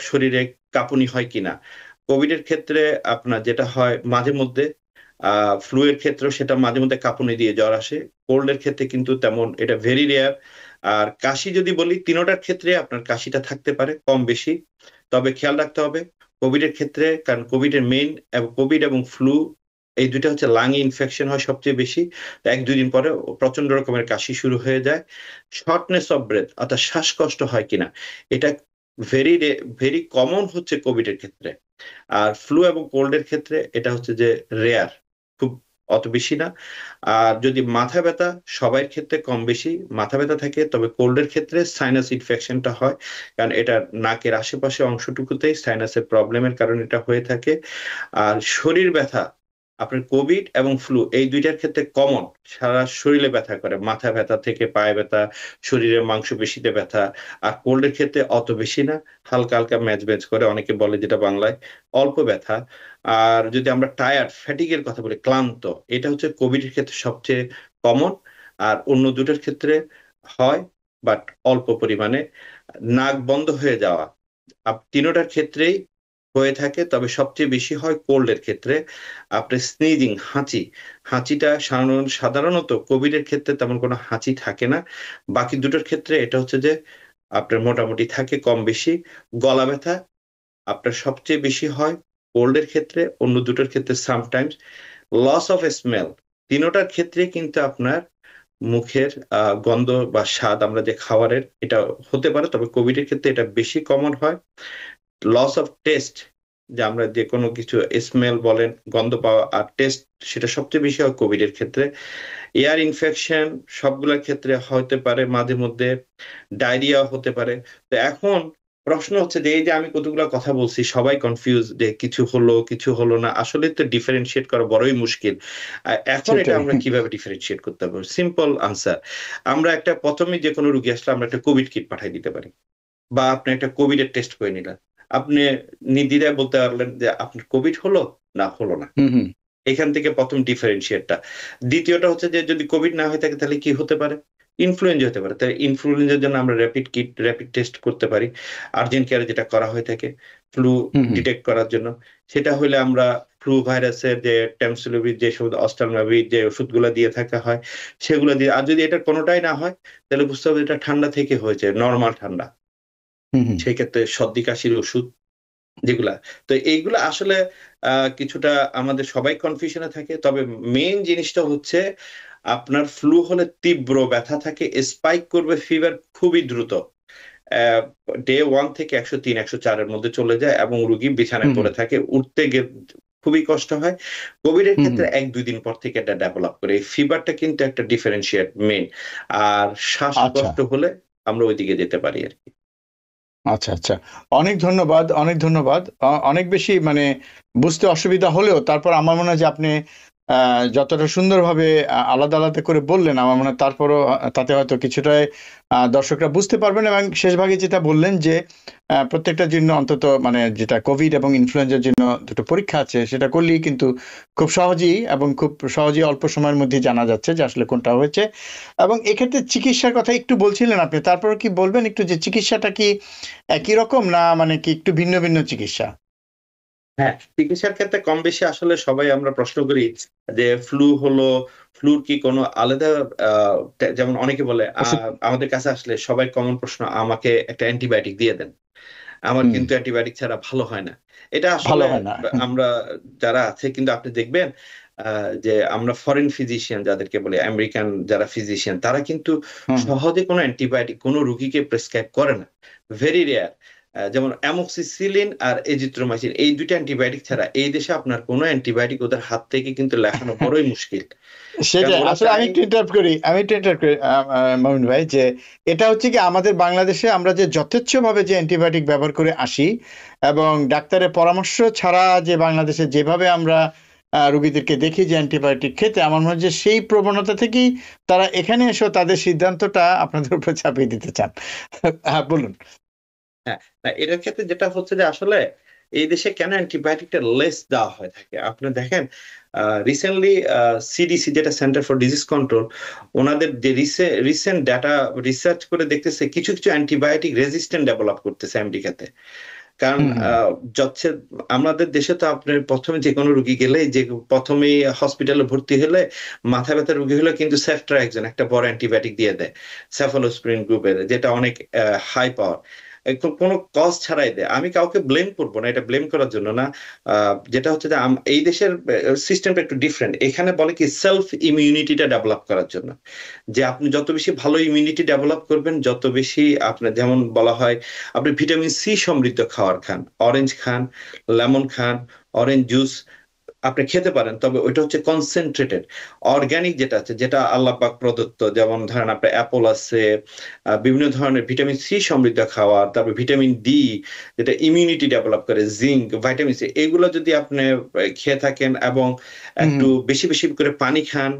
শরীরে কাঁপুনি হয় কিনা। কোভিড এর ক্ষেত্রে আপনার যেটা হয় মাঝে মধ্যে, ফ্লু এর ক্ষেত্রেও সেটা মাঝে মধ্যে কাঁপুনি দিয়ে জ্বর আসে। কোল্ড এর ক্ষেত্রে কিন্তু তেমন, এটা ভেরি রেয়ার। আর কাশি যদি বলি, তিনোটার ক্ষেত্রে আপনার কাশিটা থাকতে পারে কম বেশি। তবে খেয়াল রাখতে হবে কোভিড এর ক্ষেত্রে, কারণ কোভিড এর মেইন, কোভিড এবং ফ্লু এই দুইটা হচ্ছে লাং ইনফেকশন হয় সবচেয়ে বেশি। 1-2 দিন পরে প্রচন্ড রকমের কাশি শুরু হয়ে যায়। শর্টনেস অফ ব্রেথ অর্থাৎ শ্বাসকষ্ট হয় কিনা, এটা ভেরি ভেরি কমন হচ্ছে কোভিড এর ক্ষেত্রে। আর ফ্লু এবং কোল্ড এর ক্ষেত্রে এটা হচ্ছে যে রেয়ার, খুব অত বেশি না। আর যদি মাথা ব্যথা, সবার ক্ষেত্রে কম বেশি মাথা ব্যথা থাকে, তবে কোল্ডের ক্ষেত্রে সাইনাস ইনফেকশনটা হয়, কারণ এটা নাকের আশেপাশে অংশটুকুতেই সাইনাসের প্রবলেমের কারণে এটা হয়ে থাকে। আর শরীর ব্যথা, আপনার কোভিড এবং ফ্লু এই দুইটার ক্ষেত্রে কমন, সারা শরীরে ব্যথা করে, মাথা ব্যথা থেকে পায়ে ব্যথা, শরীরের মাংসপেশিতে ব্যথা। আর কোল্ডের ক্ষেত্রে অত বেশি না, হালকা হালকা ম্যাজ ম্যাজ করে, অনেকে বলে যেটা বাংলায় অল্প ব্যথা। আর যদি আমরা টায়ার্ড, ফ্যাটিগের কথা বলি, ক্লান্ত, এটা হচ্ছে কোভিড এর ক্ষেত্রে সবচেয়ে কমন। আর অন্য দুটোর ক্ষেত্রে হয় বাট অল্প পরিমাণে। নাক বন্ধ হয়ে যাওয়া, তিনোটার ক্ষেত্রেই হয়ে থাকে, তবে সবচেয়ে বেশি হয় কোল্ডের ক্ষেত্রে। আপনার স্নিজিং, হাঁচিটা সাধারণত কোভিড এর ক্ষেত্রে তেমন কোনো হাঁচি থাকে না। বাকি দুটোর ক্ষেত্রে এটা হচ্ছে যে আপনার মোটামুটি থাকে কম বেশি। গলা ব্যথা আপনার সবচেয়ে বেশি হয় কোল্ডের ক্ষেত্রে, অন্য দুটোর ক্ষেত্রে সামটাইমস। লস অফ স্মেল, তিনোটার ক্ষেত্রে কিন্তু আপনার মুখের গন্ধ বা স্বাদ, আমরা যে খাবারের, এটা হতে পারে, তবে কোভিড এর ক্ষেত্রে এটা বেশি কমন হয়। লস অফ টেস্ট, যে আমরা যে কোনো কিছু স্মেল বলেন, গন্ধ পাওয়া, আর টেস্ট, সেটা সবচেয়ে বেশি হয় কোভিড এর ক্ষেত্রে। এয়ার ইনফেকশন সবগুলোর ক্ষেত্রে হতে পারে, মাঝে মধ্যে ডায়রিয়া হতে পারে। তো এখন প্রশ্ন হচ্ছে যে এই যে আমি কতগুলো কথা বলছি, সবাই কনফিউজ যে কিছু হলো কিছু হলো না, আসলে তো ডিফারেন্সিয়েট করা বড়ই মুশকিল। এখন এটা সেটাই। আমরা কিভাবে ডিফারেন্সিয়েট করতে পারবো? সিম্পল আনসার, আমরা একটা প্রথমে যে কোনো রুগী আসলে আমরা একটা কোভিড কিট পাঠিয়ে দিতে পারি, বা আপনি একটা কোভিড এর টেস্ট করে নিলেন, আপনি নির্দ্বিধায় বলতে পারলেন যে আপনার কোভিড হলো না হলো না। হুম হুম এখান থেকে প্রথম ডিফারেন্সিয়েটটা। দ্বিতীয়টা হচ্ছে যে যদি কোভিড না হয়ে থাকে তাহলে কি হতে পারে? ইনফ্লুয়েঞ্জা হতে পারে। তাই ইনফ্লুয়েঞ্জার জন্য আমরা র্যাপিড টেস্ট করতে পারি, আর্জেন্ট কেয়ারে যেটা করা হয়ে থাকে ফ্লু হুম হুম। ডিটেক্ট করার জন্য। সেটা হলে আমরা ফ্লু ভাইরাসের যে ট্যামসিলোভির, যে অস্টালমাভির যে ওষুধগুলো দিয়ে থাকা হয় সেগুলো দিয়ে, আর যদি এটা কোনোটাই না হয় তাহলে বুঝতে হবে এটা ঠান্ডা থেকে হয়েছে, নর্মাল ঠান্ডা। হুম হুম। সেই ক্ষেত্রে সর্দি কাশির ওষুধ যেগুলা, তো এইগুলা আসলে কিছুটা আমাদের সবাই কনফিউশনে থাকে। তবে মেইন জিনিসটা হচ্ছে আপনার ফ্লু হলে তীব্র ব্যথা থাকে, স্পাইক করবে ফিভার খুবই দ্রুত, ডে 1 থেকে 103 104 এর মধ্যে চলে যায় এবং রুগী বিছানায় হুম হুম। পড়ে থাকে, উঠতে খুবই কষ্ট হয়। কোভিড এর হুম ক্ষেত্রে হুম। 1-2 দিন পর থেকে এটা ডেভেলপ করে। এই ফিভারটা কিন্তু একটা ডিফারেন্সিয়েট মেইন। আর আচ্ছা শ্বাসকষ্ট হলে আমরা ওইদিকে যেতে পারি আর কি। আচ্ছা আচ্ছা, অনেক ধন্যবাদ, অনেক ধন্যবাদ। অনেক বেশি মানে বুঝতে অসুবিধা হলেও তারপর আমার মনে হয় যে আপনি যতটা সুন্দরভাবে আলাদা আলাদা করে বললেন, আমার মনে হয় তারপরও তাতে হয়তো কিছুটাই দর্শকরা বুঝতে পারবেন। এবং শেষ ভাগে যেটা বললেন যে প্রত্যেকটার জন্য অন্তত মানে যেটা কোভিড এবং ইনফ্লুয়েঞ্জার জন্য দুটো পরীক্ষা আছে, সেটা করলেই কিন্তু খুব সহজেই এবং খুব সহজেই অল্প সময়ের মধ্যে জানা যাচ্ছে যে আসলে কোনটা হয়েছে। এবং এক্ষেত্রে চিকিৎসার কথা একটু বলছিলেন আপনি, তারপরে কি বলবেন একটু যে চিকিৎসাটা কি একই রকম না মানে কি একটু ভিন্ন ভিন্ন চিকিৎসা? হ্যাঁ, চিকিৎসার ক্ষেত্রে কম বেশি আসলে সবাই আমরা প্রশ্ন করি যে ফ্লু হলো, ফ্লুর কি কোনো আলাদা যেমন অনেকে বলে ওষুধ? আমাদের কাছে আসলে সবাই কমন প্রশ্ন, আমাকে একটা অ্যান্টিবায়োটিক দিয়ে দেন, আমার হুম। কিন্তু অ্যান্টিবায়োটিক ছাড়া ভালো হয় না। এটা ভালো আসলে হয় না। আমরা যারা আছে, কিন্তু আপনি দেখবেন যে আমরা ফরেন ফিজিশিয়ান যাদেরকে বলি, আমেরিকান যারা ফিজিশিয়ান, তারা কিন্তু হুম। সহজে কোনো অ্যান্টিবায়োটিক কোনো রুগীকে প্রেসক্রাইব করে না, ভেরি রেয়ার। যেমন অ্যামোক্সিসিলিন আর এজিথ্রোমাইসিন, এই দুইটা অ্যান্টিবায়োটিক ছাড়া এই দেশে আপনার কোনো অ্যান্টিবায়োটিক ওদের হাত থেকে কিন্তু লেখানো বড়ই মুশকিল। কারণ সেটাই ওরা আসলে আমি চায়। একটু ইন্টারাপ্ট করি, মামুন ভাই, যে এটা হচ্ছে কি আমাদের বাংলাদেশে আমরা যে যথেচ্ছভাবে যে অ্যান্টিবায়োটিক ব্যবহার করে আসি এবং ডাক্তারের পরামর্শ ছাড়া যে বাংলাদেশে যেভাবে আমরা রোগীদেরকে দেখি যে অ্যান্টিবায়োটিক খেতে, আমার মনে হয় যে সেই প্রবণতা থেকেই তারা এখানে এসেও তাদের সিদ্ধান্তটা আপনাদের উপর চাপিয়ে দিতে চান। হ্যাঁ বলুন। হ্যাঁ, না, এটার ক্ষেত্রে যেটা হচ্ছে যে আসলে এই দেশে কেন অ্যান্টিবায়োটিকটা লেস দেওয়া হয়ে থাকে, আপনি দেখেন রিসেন্টলি সিডিসি, যেটা সেন্টার ফর ডিজিজ কন্ট্রোল, ওনাদের যে রিসেন্ট ডাটা রিসার্চ করে দেখতেছে কিছু কিছু অ্যান্টিবায়োটিক রেজিস্ট্যান্ট ডেভেলপ করতেছে আমেরিকাতে। কারণ হুম হুম যাচ্ছে আমাদের দেশে তো আপনার প্রথমে যে কোনো রুগী গেলে, যে প্রথমেই হসপিটালে ভর্তি হলে মাথা ব্যথা রুগী হলে কিন্তু সেফট্রাক্সন একটা বড় অ্যান্টিবায়োটিক দিয়ে দেয়, সেফালোস্প্রিন গ্রুপের, যেটা অনেক হাই পাওয়ার, কোনো কজ ছাড়াই দেয়। আমি কাউকে ব্লেম করবো না, এটা ব্লেম করার জন্য না। যেটা হচ্ছে যে এই দেশের সিস্টেমটা একটু ডিফারেন্ট। এখানে বলে কি সেলফ ইমিউনিটিটা ডেভেলপ করার জন্য, যে আপনি যত বেশি ভালো ইমিউনিটি ডেভেলপ করবেন, যত বেশি আপনার, যেমন বলা হয় আপনি ভিটামিন সি সমৃদ্ধ খাবার খান, অরেঞ্জ খান, লেমন খান, অরেঞ্জ জুস আপনি খেতে পারেন, তবে ওইটা হচ্ছে কনসেন্ট্রেটেড অর্গানিক যেটা আছে, যেটা আল্লাহ পাক প্রদত্ত। যেমন ধরেন আপনার অ্যাপল আছে, বিভিন্ন ধরনের ভিটামিন সি সমৃদ্ধ খাবার, তারপর ভিটামিন ডি যেটা ইমিউনিটি ডেভেলপ করে, জিঙ্ক, ভাইটামিন সি, এগুলো যদি আপনি খেয়ে থাকেন এবং একটু হুম বেশি বেশি করে পানি খান,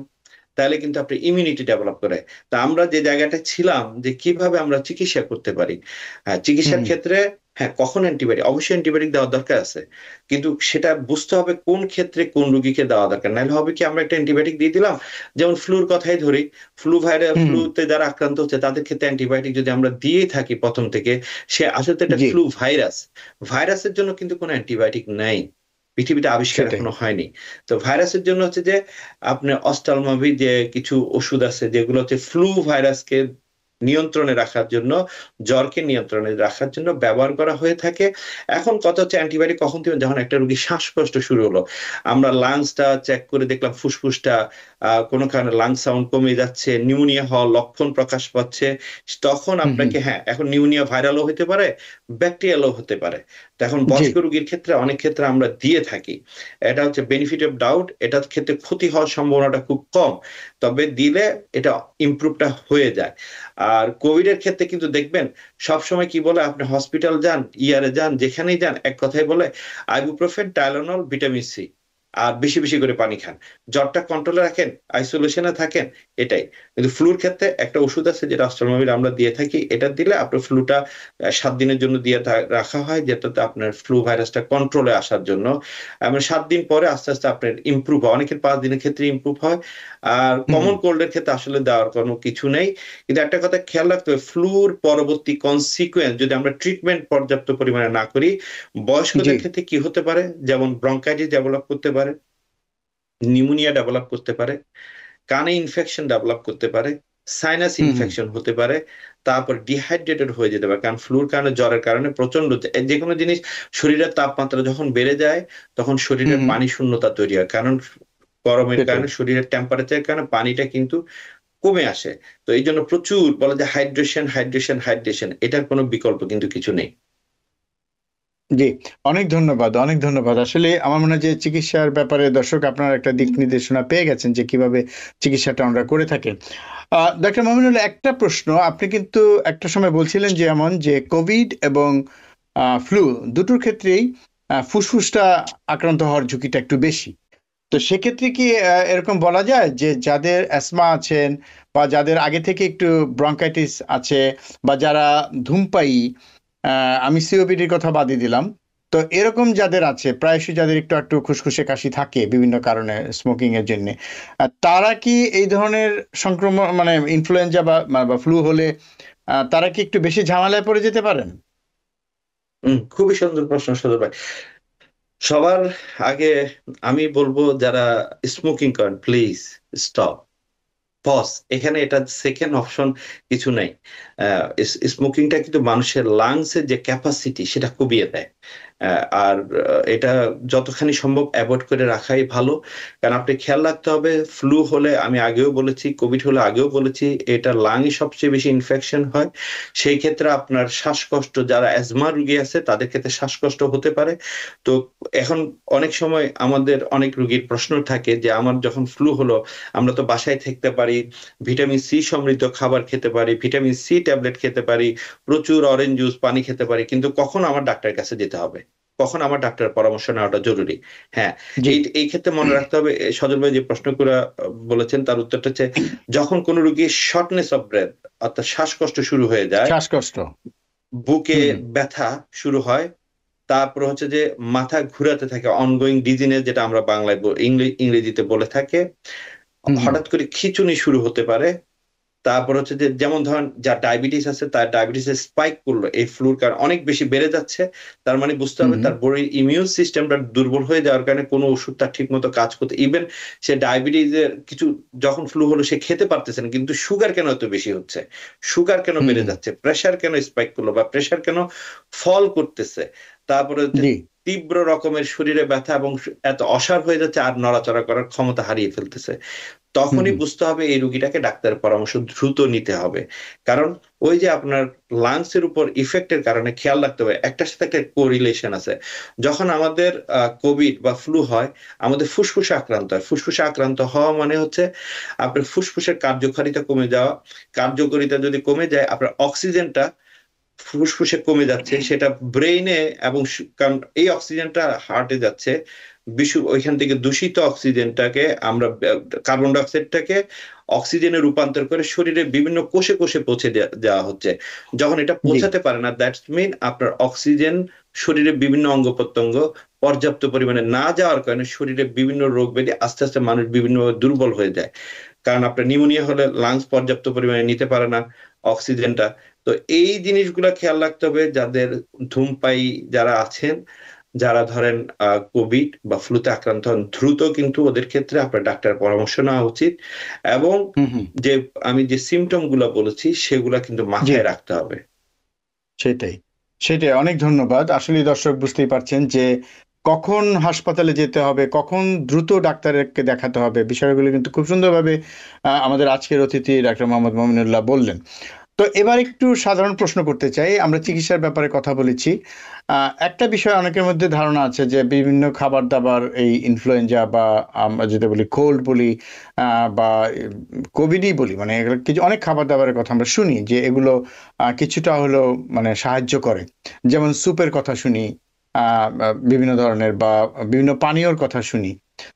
তাহলে কিন্তু আপনার ইমিউনিটি ডেভেলপ করে। তা আমরা যে জায়গাটা ছিলাম যে কিভাবে আমরা চিকিৎসা করতে পারি, হুম চিকিৎসার হুম ক্ষেত্রে হ্যাঁ, কখন অ্যান্টিবায়োটিক, অবশ্যই অ্যান্টিবায়োটিক দেওয়ার দরকার আছে, কিন্তু সেটা বুঝতে হবে কোন ক্ষেত্রে কোন রোগীকে দেওয়া দরকার। নাহলে হবে কি আমরা একটা অ্যান্টিবায়োটিক দিয়ে দিলাম, যেমন ফ্লুর কথাই ধরি, হুম হুম। ফ্লুতে যারা আক্রান্ত হচ্ছে তাদের ক্ষেত্রে অ্যান্টিবায়োটিক যদি আমরা দিয়ে থাকি প্রথম থেকে, সে আসলে তো একটা জি, ফ্লু ভাইরাস, ভাইরাসের জন্য কিন্তু কোনো অ্যান্টিবায়োটিক নাই, পৃথিবীতে আবিষ্কার সেটাই। এখনো হয়নি। তো ভাইরাসের জন্য হচ্ছে যে আপনার অস্টালমাভি যে কিছু ওষুধ আছে যেগুলো হচ্ছে ফ্লু ভাইরাসকে নিয়ন্ত্রণে রাখার জন্য, জ্বরকে নিয়ন্ত্রণে রাখার জন্য ব্যবহার করা হয়ে থাকে। এখন কথা হচ্ছে অ্যান্টিবায়োটিক কখন দিবেন? যখন একটা রোগীর শ্বাসকষ্ট শুরু হলো, আমরা লাংসটা চেক করে দেখলাম ফুসফুসটা কোনো কারণে লাং সাউন্ড কমে যাচ্ছে, নিউমোনিয়া হওয়ার লক্ষণ প্রকাশ পাচ্ছে, তখন হুম হুম আপনাকে, হ্যাঁ, এখন নিউমোনিয়া ভাইরালও হতে পারে, ব্যাকটেরিয়ালও হতে পারে। তো এখন জি বয়স্ক রোগীর ক্ষেত্রে অনেক ক্ষেত্রে আমরা দিয়ে থাকি। এটা হচ্ছে বেনিফিট অফ ডাউট, এটার ক্ষেত্রে ক্ষতি হওয়ার সম্ভাবনাটা খুব কম, তবে দিলে এটা ইমপ্রুভটা হয়ে যায়। আর কোভিড এর ক্ষেত্রে কিন্তু দেখবেন সবসময় কি বলে, আপনি হসপিটাল যান, ইয়ারে যান, যেখানেই যান, এক কথাই বলে আইবুপ্রোফেন, টাইলেনল, ভিটামিন সি, আর বেশি বেশি করে পানি খান, জ্বরটা কন্ট্রোলে রাখেন, আইসোলেশনে থাকেন, এটাই। কিন্তু ফ্লুর ক্ষেত্রে একটা ওষুধ আছে যেটা অস্ট্রালমাভির আমরা দিয়ে থাকি, এটা দিলে আপনার ফ্লুটা 7 দিনের জন্য দিয়ে রাখা হয়, যেটাতে আপনার ফ্লু ভাইরাসটা কন্ট্রোলে আসার জন্য। 7 দিন পরে আস্তে আস্তে আপনার ইমপ্রুভ হয়, অনেকের 5 দিনের ক্ষেত্রে ইমপ্রুভ হয়। আর হুম কমন হুম কোল্ডের ক্ষেত্রে আসলে দেওয়ার কোনো কিছু নেই। কিন্তু একটা কথা খেয়াল রাখতে হবে, ফ্লুর পরবর্তী কনসিকুয়েন্স যদি আমরা ট্রিটমেন্ট পর্যাপ্ত পরিমাণে না করি, জি বয়স্কদের ক্ষেত্রে কি হতে পারে, যেমন ব্রঙ্কাইটিস ডেভেলপ করতে পারে, নিউমোনিয়া ডেভেলপ করতে পারে, কানে ইনফেকশন ডেভেলপ করতে পারে, সাইনাস হুম হুম ইনফেকশন হতে পারে, তারপর ডিহাইড্রেটেড হয়ে যেতে পারে। কারণ ফ্লুর কারণে, জ্বরের কারণে প্রচন্ড যে কোনো জিনিস, শরীরের তাপমাত্রা যখন বেড়ে যায় তখন হুম শরীরের হুম পানি শূন্যতা তৈরি হয়, কারণ গরমের সেটাই কারণে, শরীরের টেম্পারেচারের কারণে পানিটা কিন্তু কমে আসে। তো এই জন্য প্রচুর বলে যে হাইড্রেশন হাইড্রেশন হাইড্রেশন, এটার কোনো বিকল্প কিন্তু কিছু নেই। জি, অনেক ধন্যবাদ, অনেক ধন্যবাদ। আসলে আমার মনে হয় যে চিকিৎসার ব্যাপারে দর্শক আপনারা একটা দিক নির্দেশনা পেয়ে গেছেন যে কিভাবে চিকিৎসাটা আমরা করে থাকি। ডক্টর মামুনুল্লাহ, একটা প্রশ্ন, আপনি কিন্তু একটা সময় বলছিলেন যে এমন যে কোভিড এবং ফ্লু দুটোর ক্ষেত্রেই ফুসফুসটা আক্রান্ত হওয়ার ঝুঁকিটা একটু বেশি। তো সেক্ষেত্রে কি এরকম বলা যায় যে যাদের অ্যাসমা আছেন বা যাদের আগে থেকে একটু ব্রঙ্কাইটিস আছে বা যারা ধূমপায়ী, আমি সিওপিডির কথা বাদই দিলাম, তো এরকম যাদের আছে, প্রায়শই যাদের একটু একটু খুসখুসে কাশি থাকে বিভিন্ন কারণে স্মোকিং এর জন্য, তারা কি এই ধরনের সংক্রমণ মানে ইনফ্লুয়েঞ্জা বা ফ্লু হলে তারা কি একটু বেশি ঝামেলায় পড়ে যেতে পারেন? খুবই সুন্দর প্রশ্ন সদর ভাই। সবার আগে আমি বলবো, যারা স্মোকিং করেন, প্লিজ স্টপ, পজ। এখানে এটা সেকেন্ড অপশন কিছু নাই। স্মোকিংটা কিন্তু মানুষের লাংসের যে ক্যাপাসিটি সেটা কমিয়ে দেয়। আর এটা যতখানি সম্ভব অ্যাভয়েড করে রাখাই ভালো। কারণ আপনি খেয়াল রাখতে হবে, ফ্লু হলে আমি আগেও বলেছি, কোভিড হলে আগেও বলেছি, এটা লাংয়ে সবচেয়ে বেশি ইনফেকশন হয়। সেই ক্ষেত্রে আপনার শ্বাসকষ্ট, যারা অ্যাজমা রোগী আছে তাদের ক্ষেত্রে শ্বাসকষ্ট হতে পারে। তো এখন অনেক সময় আমাদের অনেক রোগীর প্রশ্ন থাকে যে, আমার যখন ফ্লু হলো, আমরা তো বাসায় থাকতে পারি, ভিটামিন সি সমৃদ্ধ খাবার খেতে পারি, ভিটামিন সি ট্যাবলেট খেতে পারি, প্রচুর অরেঞ্জ জুস, পানি খেতে পারি, কিন্তু কখন আমার ডাক্তারের কাছে যেতে হবে, কখন আমার ডাক্তারের পরামর্শ নেওয়াটা জরুরি। হ্যাঁ, জি এই ক্ষেত্রে মনে রাখতে হবে, সজল ভাই যে প্রশ্ন করে বলেছেন তার উত্তরটা হচ্ছে, যখন কোন রোগীর শর্টনেস অফ ব্রেথ, অর্থাৎ শ্বাসকষ্ট শুরু হয়ে যায়, শ্বাসকষ্ট। বুকে হুম ব্যথা শুরু হয়, তারপর হচ্ছে যে মাথা ঘুরাতে থাকে, অনগোয়িং ডিজিনেস, যেটা আমরা বাংলায় ইংরেজিতে বলে থাকে, হুম হুম হঠাৎ করে খিঁচুনি শুরু হতে পারে, তারপর হচ্ছে যে, যেমন ধরেন যার ডায়াবেটিস আছে, তার ডায়াবেটিসের স্পাইক করলো, এই ফ্লুর কারণে অনেক বেশি বেড়ে যাচ্ছে, তার মানে বুঝতে হুম হবে হুম তার বডির ইমিউন সিস্টেমটা দুর্বল হয়ে যাওয়ার কারণে কোনো ওষুধ তার ঠিক মতো কাজ করতে, ইভেন সে ডায়াবেটিসের কিছু, যখন ফ্লু হলো সে খেতে পারতেছে না, কিন্তু সুগার কেন এত বেশি হচ্ছে, সুগার কেন হুম বেড়ে হুম, যাচ্ছে, প্রেসার কেন স্পাইক করলো বা প্রেসার কেন ফল করতেছে, তারপরে হচ্ছে জি তীব্র রকমের শরীরে ব্যথা এবং এত অসাড় হয়ে যাচ্ছে আর নড়াচড়া করার ক্ষমতা হারিয়ে ফেলতেছে, হুম তখনই হুম বুঝতে হবে এই রোগীটাকে ডাক্তারের পরামর্শ দ্রুত নিতে হবে। কারণ ওই যে আপনার লাংসের উপর ইফেক্টের কারণে খেয়াল রাখতে হবে, একটার সাথে একটা কোরিলেশন আছে। যখন আমাদের কোভিড বা ফ্লু হয়, আমাদের ফুসফুসে আক্রান্ত হয়। ফুসফুসে আক্রান্ত হওয়া মানে হচ্ছে আপনার ফুসফুসের কার্যকারিতা কমে যাওয়া। কার্যকারিতা যদি কমে যায়, আপনার অক্সিজেনটা ফুসফুসে কমে যাচ্ছে, সেটা ব্রেইনে এবং কারণ এই অক্সিজেনটা হার্টে যাচ্ছে, ওইখান থেকে দূষিত অক্সিজেনটাকে আমরা, কার্বন ডাইঅক্সাইডটাকে অক্সিজেনে রূপান্তর করে শরীরে বিভিন্ন কোষে কোষে পৌঁছে দেওয়া হচ্ছে। যখন এটা জি পৌঁছাতে পারে না, দ্যাটস মিন আপনার অক্সিজেন শরীরে বিভিন্ন অঙ্গ প্রত্যঙ্গ পর্যাপ্ত পরিমাণে না যাওয়ার কারণে শরীরে বিভিন্ন রোগ ব্যাধি, আস্তে আস্তে মানুষ বিভিন্নভাবে দুর্বল হয়ে যায়। কারণ আপনার নিউমোনিয়া হলে লাংস পর্যাপ্ত পরিমাণে নিতে পারে না অক্সিজেনটা। তো এই জিনিসগুলা খেয়াল রাখতে হবে, যাদের ধূমপায়ী যারা আছেন যারা ধরেন কোভিড বা ফ্লুতে আক্রান্ত হন, দ্রুত কিন্তু ওদের ক্ষেত্রে আপনার ডাক্তার পরামর্শ নেওয়া উচিত, এবং হুম হুম যে আমি যে সিমটম গুলা বলেছি সেগুলা কিন্তু জি, মাথায় রাখতে হবে। সেটাই সেটাই অনেক ধন্যবাদ। আসলে দর্শক বুঝতেই পারছেন যে কখন হাসপাতালে যেতে হবে, কখন দ্রুত ডাক্তারকে দেখাতে হবে, বিষয়গুলো কিন্তু খুব সুন্দরভাবে আমাদের আজকের অতিথি ডাক্তার মোহাম্মদ মমিনুল্লাহ বললেন। তো এবার একটু সাধারণ প্রশ্ন করতে চাই। আমরা চিকিৎসার ব্যাপারে কথা বলেছি। একটা বিষয় অনেকের মধ্যে ধারণা আছে যে বিভিন্ন খাবার দাবার, এই ইনফ্লুয়েঞ্জা বা আমরা যেটা বলি কোল্ড বলি বা কোভিডই বলি, মানে এগুলো কিছু অনেক খাবার দাবারের কথা আমরা শুনি যে এগুলো কিছুটা হলেও মানে সাহায্য করে। যেমন স্যুপের কথা শুনি, বিভিন্ন ধরনের বা বিভিন্ন পানীয়র কথা শুনি।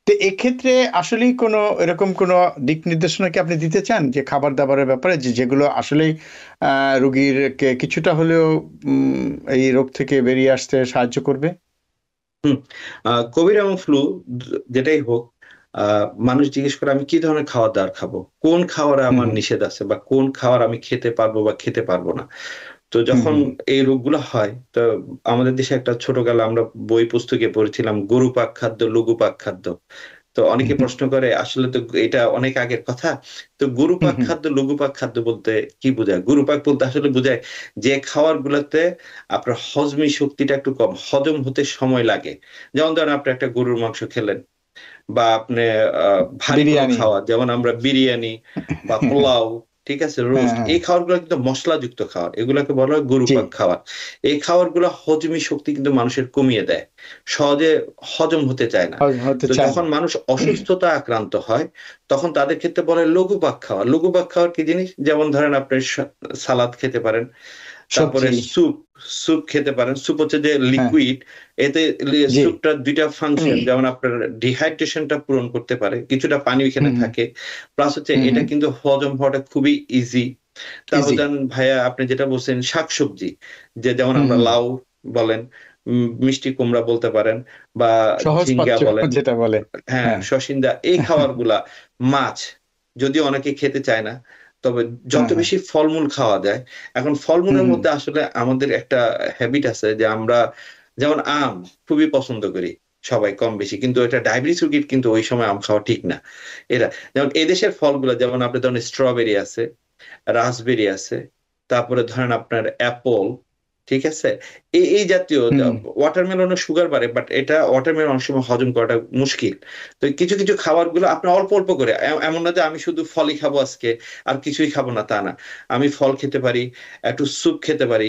তো এক্ষেত্রে আসলেই কোনো এরকম কোনো দিক নির্দেশনা কি আপনি দিতে চান যে খাবার দাবারের ব্যাপারে, যে যেগুলো আসলেই রোগীরকে কিছুটা হলেও এই রোগ থেকে বেরিয়ে আসতে সাহায্য করবে? হুম। কোভিড এবং ফ্লু যেটাই হোক, মানুষ জিজ্ঞেস করে আমি কি ধরনের খাবার দাবার খাবো, কোন খাবারে হুম আমার হুম নিষেধ আছে, বা কোন খাবার আমি খেতে পারবো বা খেতে পারবো না। তো হুম যখন হুম এই রোগগুলো হয়, তো আমাদের দেশে একটা ছোটকালে আমরা বই পুস্তকে পড়েছিলাম গরু পাক খাদ্য, লঘু পাক খাদ্য। তো অনেকে হুম প্রশ্ন করে আসলে তো এটা অনেক আগের কথা। তো গরু হুম পাক হুম খাদ্য, লঘু পাক খাদ্য বলতে কি বোঝায়? গরু পাক বলতে আসলে বোঝায় যে খাবার গুলাতে আপনার হজমি শক্তিটা একটু কম, হজম হতে সময় লাগে। যেমন ধরেন আপনি একটা গরুর মাংস খেলেন, বা আপনি ভারী কোনো বিরিয়ানি। খাওয়া, যেমন আমরা বিরিয়ানি বা পোলাও, ঠিক আছে, হ্যাঁ রোস্ট, হ্যাঁ এই খাবারগুলো কিন্তু মশলাযুক্ত খাবার, এগুলাকে বলা হয় গরু জি। পাক খাবার। এই খাবারগুলো হজমি শক্তি কিন্তু মানুষের কমিয়ে দেয়, সহজে হজম হতে চায় না। হজম হতে তো চায় যখন না। মানুষ অসুস্থতা আক্রান্ত হয়, তখন তাদের ক্ষেত্রে বলে লঘু পাক খাওয়া। লঘু পাক খাওয়ার কি জিনিস? যেমন ধরেন আপনি সালাদ খেতে পারেন, তারপরে সবজি। স্যুপ, স্যুপ খেতে পারেন। স্যুপ হচ্ছে যে হ্যাঁ লিকুইড, এতে জি। স্যুপটার দুইটা ফাংশন, যেমন আপনার ডিহাইড্রেশনটা পূরণ করতে পারে, কিছুটা পানি এখানে হুম হুম থাকে, প্লাস হচ্ছে হুম এটা হুম কিন্তু হজম হওয়াটা খুবই ইজি। তারপর ইজি। দেন ভাইয়া আপনি যেটা বলছেন শাকসবজি, যে যেমন হুম আমরা হুম লাউ বলেন, মিষ্টি কুমড়া বলতে পারেন, বা ঝিঙ্গা সহজপাচ্য বলেন, যেটা বলে। হ্যাঁ হ্যাঁ শসিন্দা, এই খাবারগুলা, মাছ, যদিও অনেকে খেতে চায় না, তবে যত হ্যাঁ হ্যাঁ বেশি ফলমূল খাওয়া যায়। এখন হুম ফলমূলের হুম মধ্যে আসলে আমাদের একটা হ্যাবিট আছে যে আমরা, যেমন আম খুবই পছন্দ করি সবাই কম বেশি, কিন্তু এটা ডায়াবেটিস রোগীর কিন্তু ওই সময় আম খাওয়া ঠিক না। এটা যেমন এদেশের ফলগুলো, যেমন আপনি ধরেন স্ট্রবেরি আছে, রাসবেরি আছে, তারপরে ধরেন আপনার অ্যাপল, ঠিক আছে, এই জাতীয় হুম ওয়াটারমেলনের সুগার বাড়ে, বাট এটা ওয়াটারমেলন অনেক সময় হজম করাটা মুশকিল। তো কিছু কিছু খাবার গুলো আপনি অল্প অল্প করে, এমন না যে আমি শুধু ফলই খাবো আজকে আর কিছুই খাবো না, তা না। আমি ফল খেতে পারি, একটু স্যুপ খেতে পারি,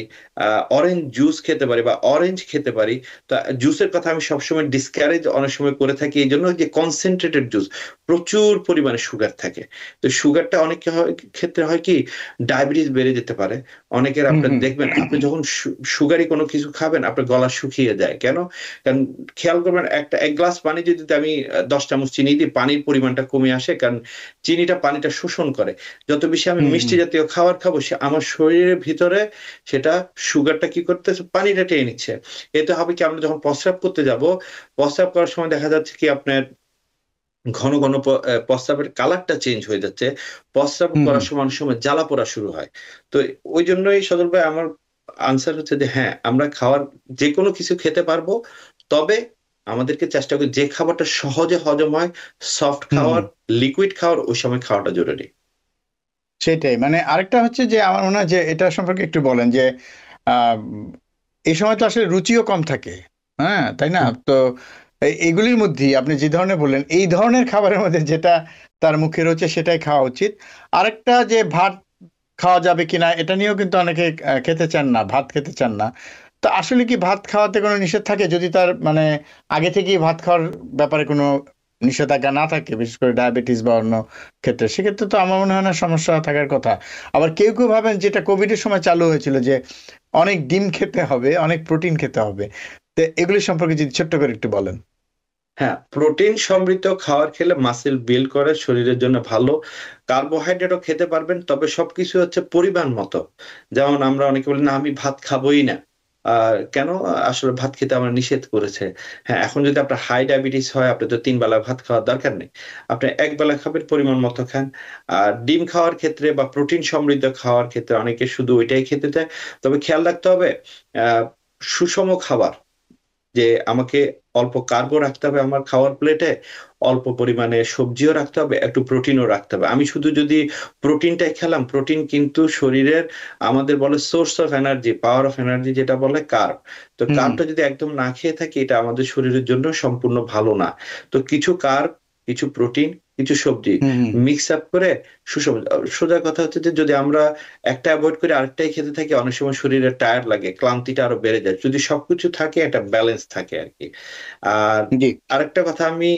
অরেঞ্জ জুস খেতে পারি বা অরেঞ্জ খেতে পারি। তো জুসের কথা আমি সবসময় ডিসকারেজ অনেক সময় করে থাকি, এই জন্য যে কনসেন্ট্রেটেড জুস, প্রচুর পরিমাণে সুগার থাকে। তো সুগারটা অনেক ক্ষেত্রে হয় কি, ডায়াবেটিস বেড়ে যেতে পারে। অনেকের হুম আপনার হুম দেখবেন, আপনি যখন সুগারি কোনো কিছু খাবেন আপনার গলা শুকিয়ে যায় কেন? কারণ খেয়াল করবেন, এক গ্লাস পানি যদি আমি 10 চামচ চিনি দিই, পানির পরিমাণটা কমে আসে, কারণ চিনিটা পানিটা শোষণ করে। যত বেশি আমি হুম মিষ্টি হুম জাতীয় খাবার খাবো, সে আমার শরীরের ভিতরে সেটা সুগারটা কি করতেছে, পানিটা টেনে নিচ্ছে। এতে হবে কি, আমরা যখন প্রস্রাব করতে যাব, প্রস্রাব করার সময় দেখা যাচ্ছে কি আপনার ঘন ঘন প্রস্রাবের কালারটা চেঞ্জ হয়ে যাচ্ছে। প্রস্রাব হুম করার হুম সময় অনেক সময় জ্বালা পোড়া শুরু হয়। তো ওই জন্যই সজল ভাই, আমার আনসার হচ্ছে যে হ্যাঁ, আমরা খাওয়ার যে কোনো কিছু খেতে পারবো, তবে আমাদেরকে চেষ্টা করি যে খাবারটা সহজে হজম হয়, সফট হুম খাওয়ার, হুম লিকুইড খাওয়ার, ওই সময় খাওয়াটা জরুরি। সেটাই। মানে আরেকটা হচ্ছে যে আমার মনে হয় যে এটা সম্পর্কে একটু বলেন যে আহ, এই সময় তো আসলে রুচিও কম থাকে, হ্যাঁ তাই না? হুম, তো এইগুলির মধ্যে আপনি যে ধরনের বললেন, এই ধরনের খাবারের মধ্যে যেটা তার মুখে রয়েছে সেটাই খাওয়া উচিত। আরেকটা যে ভাত খাওয়া যাবে কিনা এটা নিয়েও কিন্তু অনেকে খেতে চান না, ভাত খেতে চান না। তো আসলে কি ভাত খাওয়াতে কোনো নিষেধ থাকে যদি তার মানে আগে থেকেই ভাত খাওয়ার ব্যাপারে কোনো নিষেধাজ্ঞা না থাকে, বিশেষ করে ডায়াবেটিস বা অন্য ক্ষেত্রে? সেক্ষেত্রে তো আমার মনে হয় না সমস্যা থাকার কথা। আবার কেউ কেউ ভাবেন, যেটা কোভিডের সময় চালু হয়েছিল, যে অনেক ডিম খেতে হবে, অনেক প্রোটিন খেতে হবে। তো এগুলি সম্পর্কে যদি ছোট্ট করে একটু বলেন। হ্যাঁ, প্রোটিন সমৃদ্ধ খাবার খেলে মাসেল বিল্ড করে, শরীরের জন্য ভালো। কার্বোহাইড্রেটও খেতে পারবেন, তবে সবকিছু হচ্ছে পরিমাণ মতো। যেমন আমরা অনেকে বলি না আমি ভাত খাবোই না, কেন? আসলে ভাত খেতে আমরা নিষেধ করেছে। হ্যাঁ, এখন যদি আপনার হাই ডায়াবেটিস হয়, আপনি তো 3 বেলা ভাত খাওয়ার দরকার নেই, আপনি একবেলা খাবেন, পরিমাণ মতো খান। আর ডিম খাওয়ার ক্ষেত্রে বা প্রোটিন সমৃদ্ধ খাওয়ার ক্ষেত্রে অনেকে শুধু ওইটাই খেতে চায়, তবে খেয়াল রাখতে হবে, আহ সুষম খাবার, যে আমাকে অল্প কার্বো রাখতে হবে আমার খাওয়ার প্লেটে, অল্প পরিমাণে সবজিও রাখতে হবে, একটু প্রোটিনও রাখতে হবে। আমি শুধু যদি প্রোটিনটাই খেলাম, প্রোটিন কিন্তু শরীরের আমাদের বলে source of energy, power of energy যেটা বলে কার্ব। তো কার্বটা যদি একদম না খেয়ে থাকি, এটা আমাদের শরীরের জন্য সম্পূর্ণ ভালো না। তো কিছু কার্ব, কিছু প্রোটিন, কিছু সবজি মিক্স আপ করে সুষম। সোজা কথা হচ্ছে যে যদি আমরা একটা অ্যাভয়েড করে আরেকটাই খেতে থাকি, অনেক সময় শরীরে টায়ার্ড লাগে, ক্লান্তিটা আরো বেড়ে যায়। যদি সবকিছু থাকে, একটা ব্যালেন্স থাকে আর কি। আর আরেকটা কথা আমি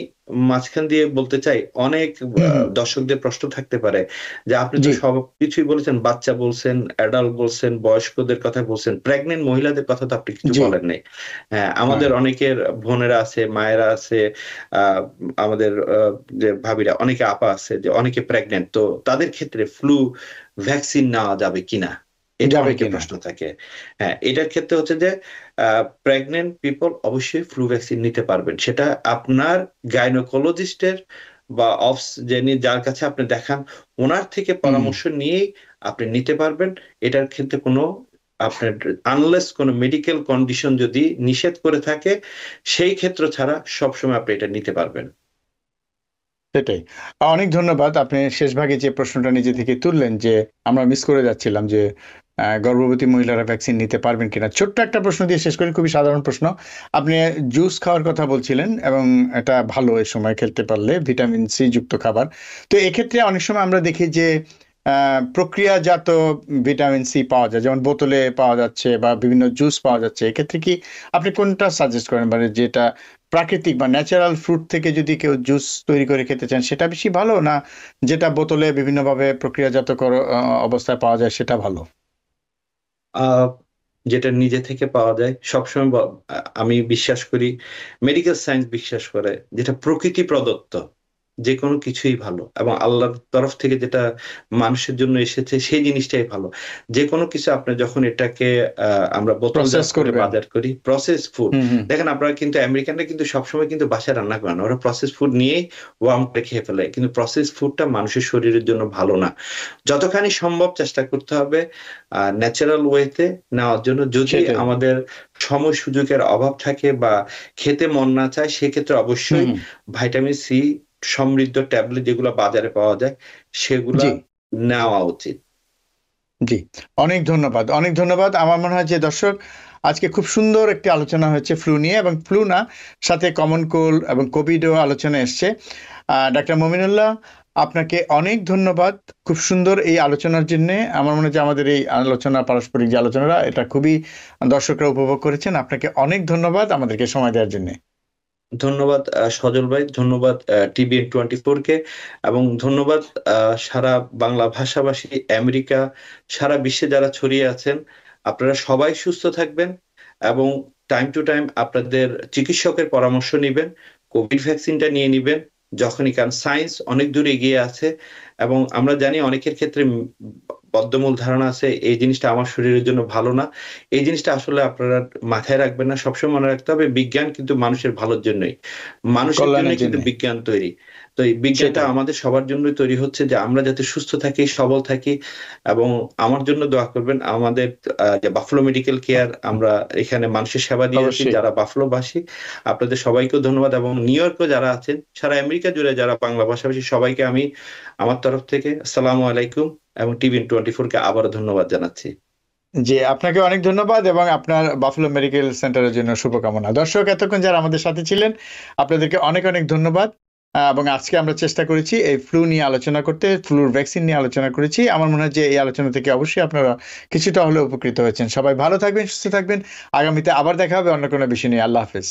মাঝখান দিয়ে বলতে চাই, অনেক দর্শকদের প্রশ্ন থাকতে পারে যে আপনি তো সবকিছুই বলেছেন, বাচ্চা বলছেন, অ্যাডাল্ট বলছেন, বয়স্কদের কথা বলছেন, প্রেগনেন্ট মহিলাদের কথা তো আপনি কিছু বলেন নাই। হ্যাঁ, আমাদের অনেকের বোনেরা আছে, মায়েরা আছে, আমাদের যে ভাবিরা, অনেকে আপা আছে যে অনেকে প্রেগনেন্ট, তো তাদের ক্ষেত্রে ফ্লু ভ্যাকসিন নেওয়া যাবে কিনা, এটা অনেকের প্রশ্ন থাকে। হ্যাঁ, এটার ক্ষেত্রে হচ্ছে যে প্রেগনেন্ট পিপল অবশ্যই ফ্লু ভ্যাকসিন নিতে পারবেন। সেটা আপনার গাইনোকোলজিস্টের বা যার কাছে আপনি দেখান, ওনার থেকে পরামর্শ নিয়েই আপনি নিতে পারবেন। এটার ক্ষেত্রে কোনো আপনার আনলেস কোনো মেডিকেল কন্ডিশন যদি নিষেধ করে থাকে, সেই ক্ষেত্র ছাড়া সবসময় আপনি এটা নিতে পারবেন। সেটাই। অনেক ধন্যবাদ। আপনি শেষ ভাগে যে প্রশ্নটা নিজে থেকে তুললেন যে আমরা মিস করে যাচ্ছিলাম যে গর্ভবতী মহিলারা ভ্যাকসিন নিতে পারবেন কিনা, ছোট্ট একটা প্রশ্ন দিয়ে শেষ করি, খুবই সাধারণ প্রশ্ন। আপনি জুস খাওয়ার কথা বলছিলেন এবং এটা ভালো এই সময় খেলতে পারলে, ভিটামিন সি যুক্ত খাবার। তো এক্ষেত্রে অনেক সময় আমরা দেখি যে প্রক্রিয়াজাত ভিটামিন সি পাওয়া যায়, যেমন বোতলে পাওয়া যাচ্ছে বা বিভিন্ন জুস পাওয়া যাচ্ছে। এক্ষেত্রে কি আপনি কোনটা সাজেস্ট করেন, মানে যেটা প্রাকৃতিক বা ন্যাচারাল ফ্রুট থেকে যদি কেউ জুস তৈরি করে খেতে চান, সেটা বেশি ভালো, না যেটা বোতলে বিভিন্নভাবে প্রক্রিয়াজাত অবস্থায় পাওয়া যায় সেটা ভালো? যেটা নিজে থেকে পাওয়া যায় সবসময় আমি বিশ্বাস করি, মেডিকেল সায়েন্স বিশ্বাস করে, যেটা প্রকৃতি প্রদত্ত যে কোনো কিছুই ভালো, এবং আল্লাহর তরফ থেকে যেটা মানুষের জন্য এসেছে সেই জিনিসটাই ভালো। যে কোনো কিছু আপনি যখন এটাকে আমরা বোতলজাত করে বাজার করি, প্রসেস ফুড, দেখেন আপনারা কিন্তু আমেরিকানরা কিন্তু সবসময় কিন্তু বাসায় রান্না করেন, ওরা প্রসেস ফুড নিয়েই ওয়ার্ম করে খেয়ে ফেলে, কিন্তু প্রসেস ফুডটা মানুষের শরীরের জন্য ভালো না। যতখানি সম্ভব চেষ্টা করতে হবে ন্যাচারাল ওয়েতে নেওয়ার জন্য। যদি আমাদের সময় সুযোগের অভাব থাকে বা খেতে মন না চায়, সেক্ষেত্রে অবশ্যই ভাইটামিন সি সমৃদ্ধ ট্যাবলেট যেগুলো বাজারে পাওয়া যায় সেগুলো নেওয়া উচিত। জি, অনেক ধন্যবাদ, অনেক ধন্যবাদ। আমার মনে হয় যে দর্শক, আজকে খুব সুন্দর একটি আলোচনা হয়েছে ফ্লু নিয়ে, এবং ফ্লু না, সাথে কমন কোল্ড এবং কোভিডও আলোচনা এসছে। ডাক্তার মমিনুল্লাহ, আপনাকে অনেক ধন্যবাদ খুব সুন্দর এই আলোচনার জন্য। আমার মনে হয় যে আমাদের এই আলোচনা, পারস্পরিক যে আলোচনাটা, এটা খুবই দর্শকরা উপভোগ করেছেন। আপনাকে অনেক ধন্যবাদ আমাদেরকে সময় দেওয়ার জন্য। ধন্যবাদ সজল ভাই, ধন্যবাদ টিবিএন 24 কে, এবং ধন্যবাদ সারা বাংলা ভাষাভাষী আমেরিকা, সারা বিশ্বে যারা ছড়িয়ে আছেন। আপনারা সবাই সুস্থ থাকবেন এবং টাইম টু টাইম আপনাদের চিকিৎসকের পরামর্শ নেবেন, কোভিড ভ্যাকসিনটা নিয়ে নেবেন যখনই, কারণ সায়েন্স অনেক দূর এগিয়ে আছে। এবং আমরা জানি অনেকের ক্ষেত্রে বদ্ধমূল ধারণা আছে এই জিনিসটা আমার শরীরের জন্য ভালো না। এই জিনিসটা আসলে আপনারা মাথায় রাখবেন না, সবসময় মনে রাখতে হবে বিজ্ঞান কিন্তু মানুষের ভালোর জন্যই, মানুষের জন্য কিন্তু বিজ্ঞান তৈরি। তো এই বিজ্ঞানটা আমাদের সবার জন্যই তৈরি হচ্ছে, যে আমরা যাতে সুস্থ থাকি, সবল থাকি। এবং আমার জন্য দোয়া করবেন। আমাদের বাফলো মেডিকেল কেয়ার, আমরা এখানে মানুষের সেবা দিয়ে যাচ্ছি, যারা বাফলোবাসী, আপনাদের সবাইকেও ধন্যবাদ। এবং নিউ ইয়র্কে যারা আছেন, সারা আমেরিকা জুড়ে যারা বাংলা ভাষাভাষী, সবাইকে আমি আমার তরফ থেকে আসসালামু আলাইকুম এবং টিবিএন 24 কে আবারও ধন্যবাদ জানাচ্ছি। জি, আপনাকে অনেক ধন্যবাদ এবং আপনার বাফলো মেডিকেল সেন্টারের জন্য শুভকামনা। দর্শক, এতক্ষণ যারা আমাদের সাথে ছিলেন, আপনাদেরকে অনেক অনেক ধন্যবাদ। এবং আজকে আমরা চেষ্টা করেছি এই ফ্লু নিয়ে আলোচনা করতে, ফ্লুর ভ্যাকসিন নিয়ে আলোচনা করেছি। আমার মনে হয় যে এই আলোচনা থেকে অবশ্যই আপনারা কিছুটা হলেও উপকৃত হয়েছেন। সবাই ভালো থাকবেন, সুস্থ থাকবেন। আগামীতে আবার দেখা হবে অন্য কোনো বিষয় নিয়ে। আল্লাহ হাফেজ।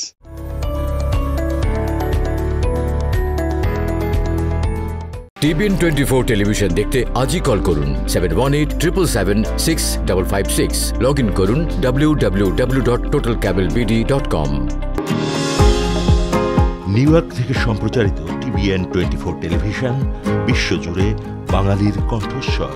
টিবিএন 24 টেলিভিশন দেখতে আজই কল করুন 7187776556। লগ ইন করুন www.totalcablebd.com। নিউ ইয়র্ক থেকে সম্প্রচারিত টিবিএন 24 টেলিভিশন বিশ্বজুড়ে বাঙালির কণ্ঠস্বর।